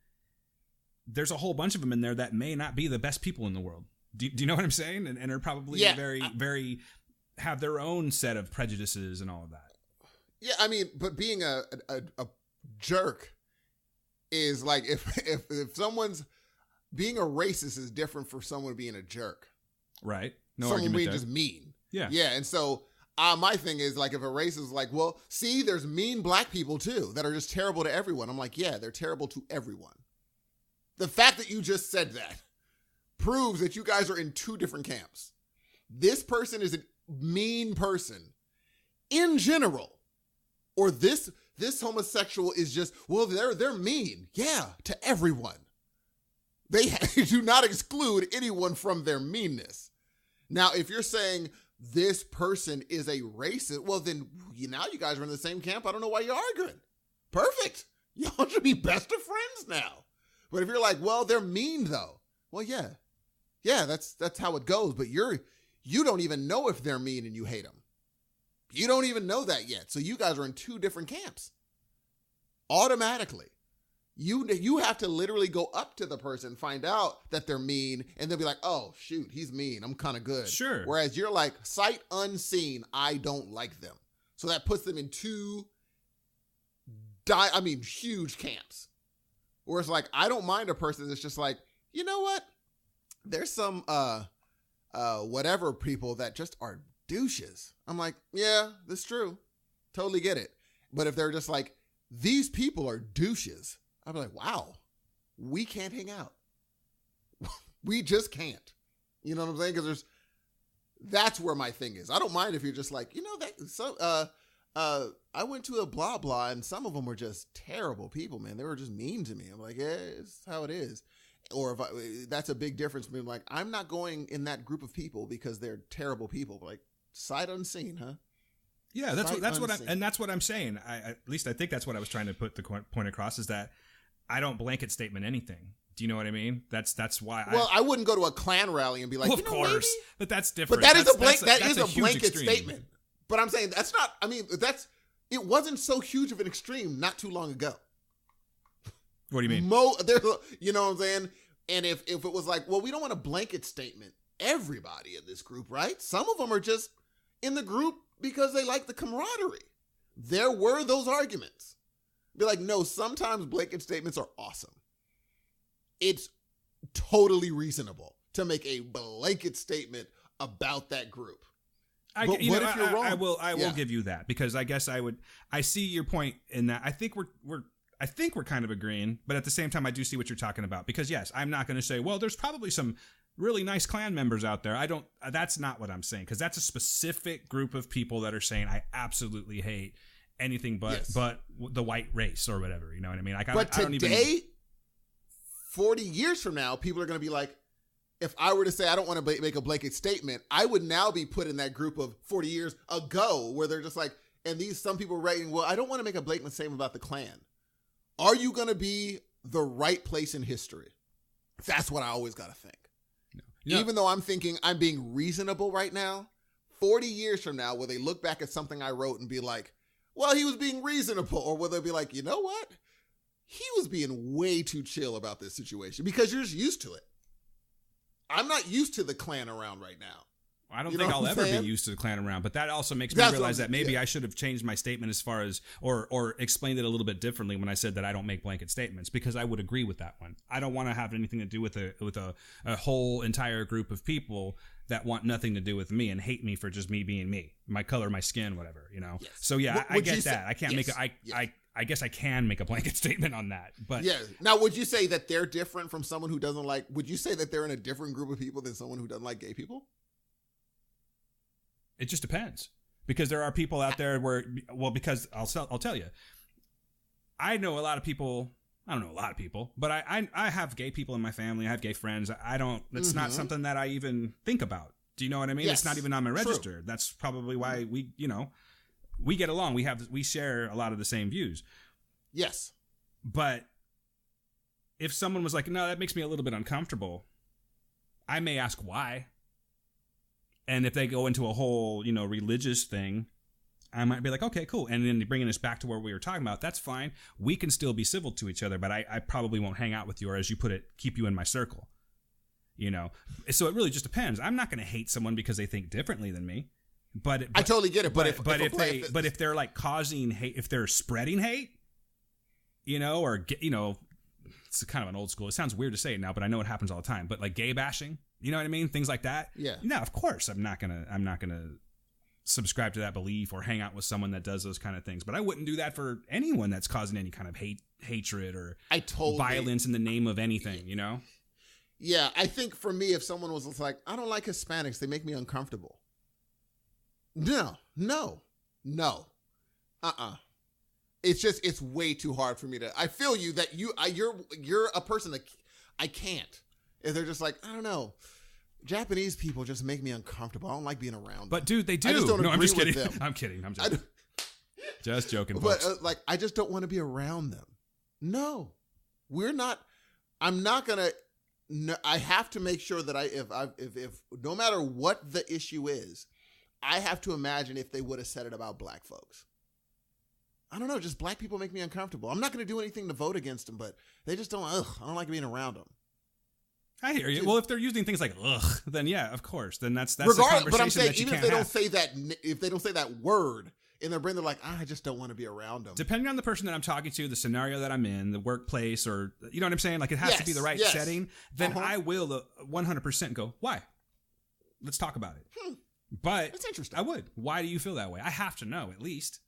There's a whole bunch of them in there that may not be the best people in the world. Do you know what I'm saying? And are probably very have their own set of prejudices and all of that. Yeah, I mean, but being a jerk is like if someone's being a racist is different for someone being a jerk. Right. No someone argument being there. just mean. Yeah. Yeah, and so my thing is like if a racist is like, well, see, there's mean black people too that are just terrible to everyone. I'm like, yeah, they're terrible to everyone. The fact that you just said that proves that you guys are in two different camps. This person is a mean person in general, or this homosexual is just, well, they're mean. Yeah, to everyone. They do not exclude anyone from their meanness. Now, if you're saying this person is a racist, well, then now you guys are in the same camp. I don't know why you're arguing. Perfect. Y'all should be best of friends now. But if you're like, well, they're mean though. Well, yeah, that's how it goes. But you don't even know if they're mean and you hate them. You don't even know that yet. So you guys are in two different camps. Automatically. You have to literally go up to the person, find out that they're mean, and they'll be like, oh, shoot, he's mean. I'm kind of good. Sure. Whereas you're like, sight unseen, I don't like them. So that puts them in two, huge camps. Where it's like, I don't mind a person that's just like, you know what? There's some whatever people that just are douches. I'm like, yeah, that's true. Totally get it. But if they're just like, these people are douches, I'd be like, wow, we can't hang out. We just can't. You know what I'm saying? Because that's where my thing is. I don't mind if you're just like, I went to a blah blah and some of them were just terrible people, man. They were just mean to me. I'm like, yeah, it's how it is. Or that's a big difference between like, I'm not going in that group of people because they're terrible people. Like, sight unseen, huh? Yeah, that's what I'm saying. At least I think that's what I was trying to put the point across, is that I don't blanket statement anything. Do you know what I mean? That's why. I wouldn't go to a Klan rally and be like, well, of course, maybe? But that's different. But that is that's a blanket extreme statement. But I'm saying that's not. I mean, it wasn't so huge of an extreme not too long ago. What do you mean? You know what I'm saying? And if it was like, well, we don't want a blanket statement. Everybody in this group, right? Some of them are just in the group because they like the camaraderie. There were those arguments. Be like, no, sometimes blanket statements are awesome. It's totally reasonable to make a blanket statement about that group. But what if you're wrong? I will give you that, because I guess I see your point in that. I think we're kind of agreeing, but at the same time, I do see what you're talking about, because yes, I'm not going to say, well, there's probably some really nice Klan members out there. That's not what I'm saying, because that's a specific group of people that are saying, I absolutely hate anything but the white race or whatever. You know what I mean? Like, but today, 40 years from now, people are going to be like, if I were to say I don't want to make a blanket statement, I would now be put in that group of 40 years ago where they're just like, and some people are writing, well, I don't want to make a blanket statement about the Klan. Are you going to be the right place in history? That's what I always got to think. No. Even though I'm thinking I'm being reasonable right now, 40 years from now, will they look back at something I wrote and be like, well, he was being reasonable? Or will they be like, you know what? He was being way too chill about this situation, because you're just used to it. I'm not used to the Klan around right now. I don't think I'll ever be used to the Klan around, but that also makes me realize that maybe I should have changed my statement as far as, or explained it a little bit differently when I said that I don't make blanket statements, because I would agree with that one. I don't want to have anything to do with a whole entire group of people that want nothing to do with me and hate me for just me being me, my color, my skin, whatever, you know? Yes. So yeah, I get that. I can't make I guess I can make a blanket statement on that, but yeah. Now, would you say that they're different from someone who doesn't like? Would you say that they're in a different group of people than someone who doesn't like gay people? It just depends, because there are people out there because I'll tell you, I know a lot of people. I don't know a lot of people, but I have gay people in my family. I have gay friends. It's not something that I even think about. Do you know what I mean? Yes. It's not even on my register. True. That's probably why we get along. We share a lot of the same views. Yes. But if someone was like, no, that makes me a little bit uncomfortable, I may ask why. And if they go into a whole, religious thing, I might be like, okay, cool. And then bringing us back to where we were talking about, that's fine. We can still be civil to each other, but I probably won't hang out with you, or as you put it, keep you in my circle. You know, so it really just depends. I'm not going to hate someone because they think differently than me, but I totally get it. But if they're like causing hate, if they're spreading hate, you know, or you know, it's kind of an old school. It sounds weird to say it now, but I know it happens all the time. But like gay bashing, you know what I mean? Things like that. Yeah. No, of course I'm not gonna subscribe to that belief or hang out with someone that does those kind of things. But I wouldn't do that for anyone that's causing any kind of hatred or violence in the name of anything. You know. Yeah, I think for me, if someone was like, I don't like Hispanics, they make me uncomfortable. No. It's way too hard for me to, I feel you that you're a person that I can't. If they're just like, I don't know, Japanese people just make me uncomfortable. I don't like being around them. But dude, they do. I just don't agree I'm just kidding. with them. I'm kidding. I'm joking. Just joking, folks. But like, I just don't want to be around them. No, I'm not going to. No, I have to make sure that if no matter what the issue is, I have to imagine if they would have said it about black folks. I don't know, just black people make me uncomfortable. I'm not going to do anything to vote against them, but they just don't. I don't like being around them. I hear you. Well, if they're using things like "ugh," then yeah, of course, then that's regardless. The conversation but I'm saying that you even can't if they have. don't say that, if they don't say that word in their brain, they're like, I just don't want to be around them. Depending on the person that I'm talking to, the scenario that I'm in, the workplace, or you know what I'm saying, like it has to be the right setting. Then I will 100% go, why? Let's talk about it. But that's interesting. I would. Why do you feel that way? I have to know at least.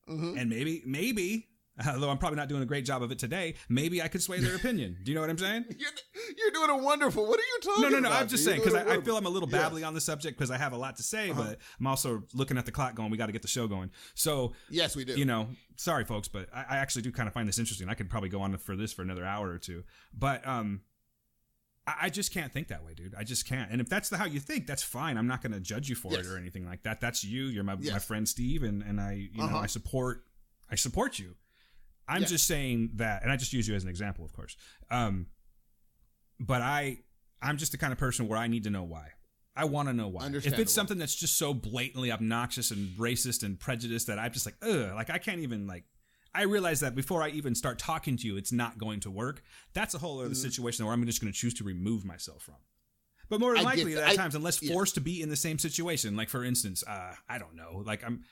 And maybe, although I'm probably not doing a great job of it today, maybe I could sway their opinion. Do you know what I'm saying? You're doing a wonderful. What are you talking about? No. I'm just saying because I feel I'm a little babbly on the subject because I have a lot to say, but I'm also looking at the clock going, we got to get the show going. So yes, we do. You know, sorry folks, but I actually do kind of find this interesting. I could probably go on for this for another hour or two, but I just can't think that way, dude. I just can't. And if that's how you think, that's fine. I'm not going to judge you for it or anything like that. That's you. You're my friend Steve, and I know I support you. I'm just saying that, and I just use you as an example, of course. But I'm just the kind of person where I need to know why. I want to know why. If it's something that's just so blatantly obnoxious and racist and prejudiced that I'm just like, ugh, like I can't even like. I realize that before I even start talking to you, it's not going to work. That's a whole other situation where I'm just going to choose to remove myself from. But more than likely, at times, unless forced to be in the same situation, like for instance, I don't know, like I'm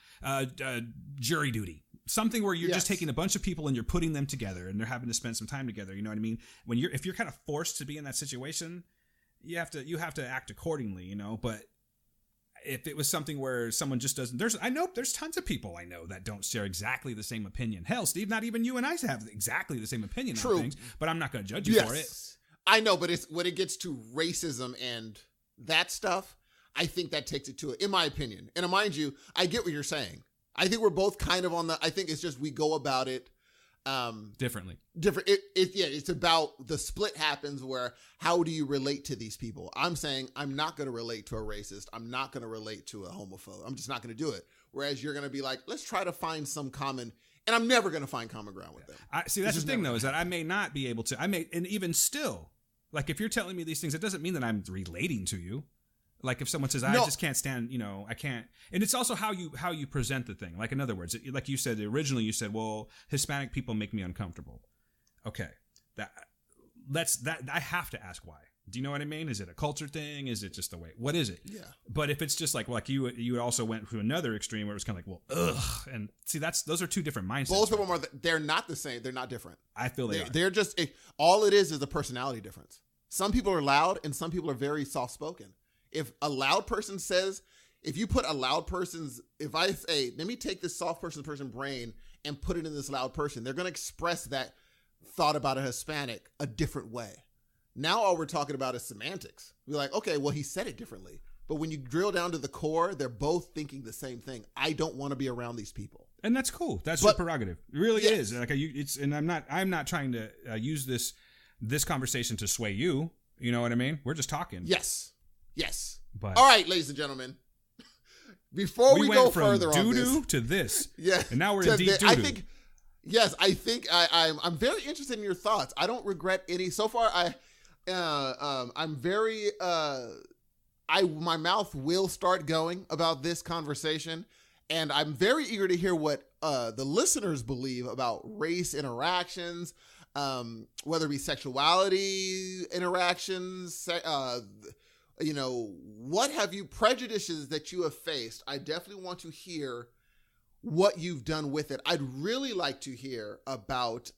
jury duty, something where you're just taking a bunch of people and you're putting them together and they're having to spend some time together. You know what I mean? If you're kind of forced to be in that situation, you have to act accordingly. You know, but if it was something where someone just doesn't, there's tons of people I know that don't share exactly the same opinion. Hell, Steve, not even you and I have exactly the same opinion on things, but I'm not going to judge you for it. I know, but it's when it gets to racism and that stuff, I think that takes it to it, in my opinion. And mind you, I get what you're saying. I think we're both kind of I think it's just we go about it differently. It's about the split happens where how do you relate to these people? I'm saying I'm not going to relate to a racist. I'm not going to relate to a homophobe. I'm just not going to do it. Whereas you're going to be like, let's try to find some common. And I'm never going to find common ground with them. See, that's the thing, though, is that I may not be able to. And even still, like if you're telling me these things, it doesn't mean that I'm relating to you. Like if someone says, I just can't stand, I can't. And it's also how you present the thing. Like in other words, like you said, originally you said, well, Hispanic people make me uncomfortable. Okay. I have to ask why. Do you know what I mean? Is it a culture thing? Is it just the way? What is it? Yeah. But if it's just like you also went to another extreme where it was kind of like, well, ugh. And see, those are two different mindsets. Both of them they're not the same. They're not different. I feel they are. They're just, all it is a personality difference. Some people are loud and some people are very soft-spoken. If a loud person says, if you put a loud person's, if I say, let me take this soft person brain and put it in this loud person, they're going to express that thought about a Hispanic a different way. Now all we're talking about is semantics. We're like, okay, well, he said it differently. But when you drill down to the core, they're both thinking the same thing. I don't want to be around these people. And that's cool. That's your prerogative. It really is. Like and I'm not trying to use this conversation to sway you. You know what I mean? We're just talking. Yes. But all right, ladies and gentlemen. Before we go further on this, doo-doo to this. Yeah. And now we're in deep doo-doo. I think I'm very interested in your thoughts. I don't regret any so far. I'm very my mouth will start going about this conversation, and I'm very eager to hear what the listeners believe about race interactions, whether it be sexuality interactions, what have you, prejudices that you have faced. I definitely want to hear what you've done with it. I'd really like to hear about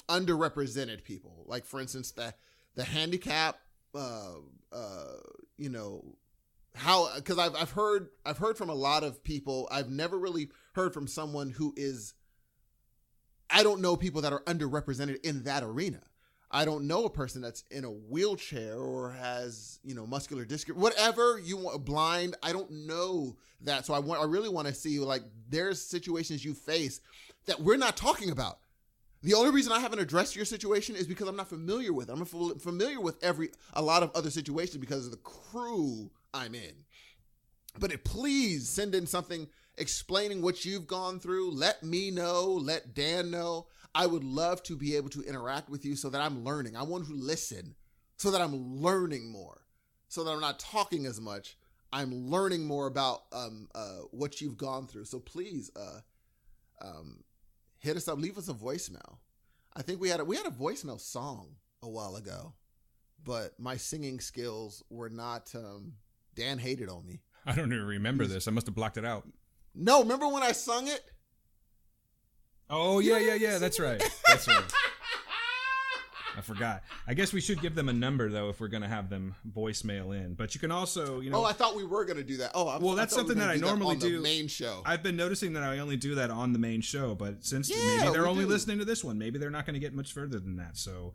underrepresented people, like for instance the handicap. How, because I've heard from a lot of people. I've never really heard from someone who is. I don't know people that are underrepresented in that arena. I don't know a person that's in a wheelchair or has, muscular dystrophy, whatever you want, blind. I don't know that. So I really want to see, like, there's situations you face that we're not talking about. The only reason I haven't addressed your situation is because I'm not familiar with it. I'm familiar with a lot of other situations because of the crew I'm in. But please send in something explaining what you've gone through. Let me know. Let Dan know. I would love to be able to interact with you so that I'm learning. I want to listen so that I'm learning more, so that I'm not talking as much. I'm learning more about what you've gone through. So please hit us up. Leave us a voicemail. I think we had a voicemail song a while ago, but my singing skills were not. Dan hated on me. I don't even remember this. I must have blocked it out. No, remember when I sung it? Oh, yeah. That's right. That's right. I forgot. I guess we should give them a number, though, if we're going to have them voicemail in. But you can also, Oh, I thought we were going to do that. Well, that's something that I normally do on the main show. I've been noticing that I only do that on the main show. But since maybe they're only listening to this one, maybe they're not going to get much further than that. So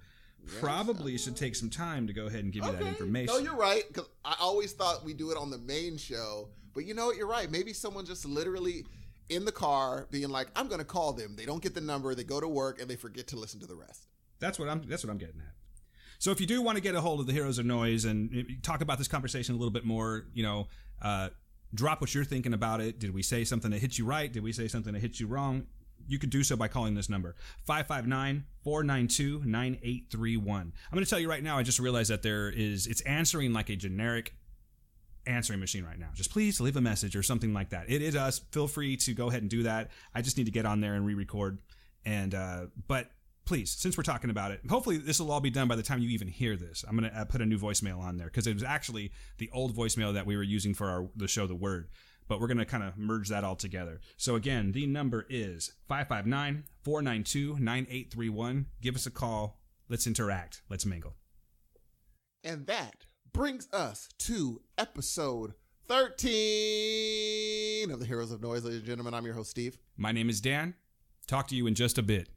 probably should take some time to go ahead and give you that information. No, you're right. Because I always thought we do it on the main show. But you know what? You're right. Maybe someone just literally in the car being like, I'm going to call them. They don't get the number. They go to work and they forget to listen to the rest. That's what I'm getting at. So if you do want to get a hold of the Heroes of Noise and talk about this conversation a little bit more, drop what you're thinking about it. Did we say something that hit you right? Did we say something that hit you wrong? You could do so by calling this number, 559-492-9831. I'm going to tell you right now, I just realized that it's answering like a generic answering machine right now. Just please leave a message or something like that. It is us. Feel free to go ahead and do that. I just need to get on there and re-record. But please, since we're talking about it, hopefully this will all be done by the time you even hear this. I'm going to put a new voicemail on there because it was actually the old voicemail that we were using for the show, The Word. But we're going to kind of merge that all together. So again, the number is 559-492-9831. Give us a call. Let's interact. Let's mingle. And that brings us to episode 13 of the Heroes of Noise. Ladies and gentlemen, I'm your host, Steve. My name is Dan. Talk to you in just a bit.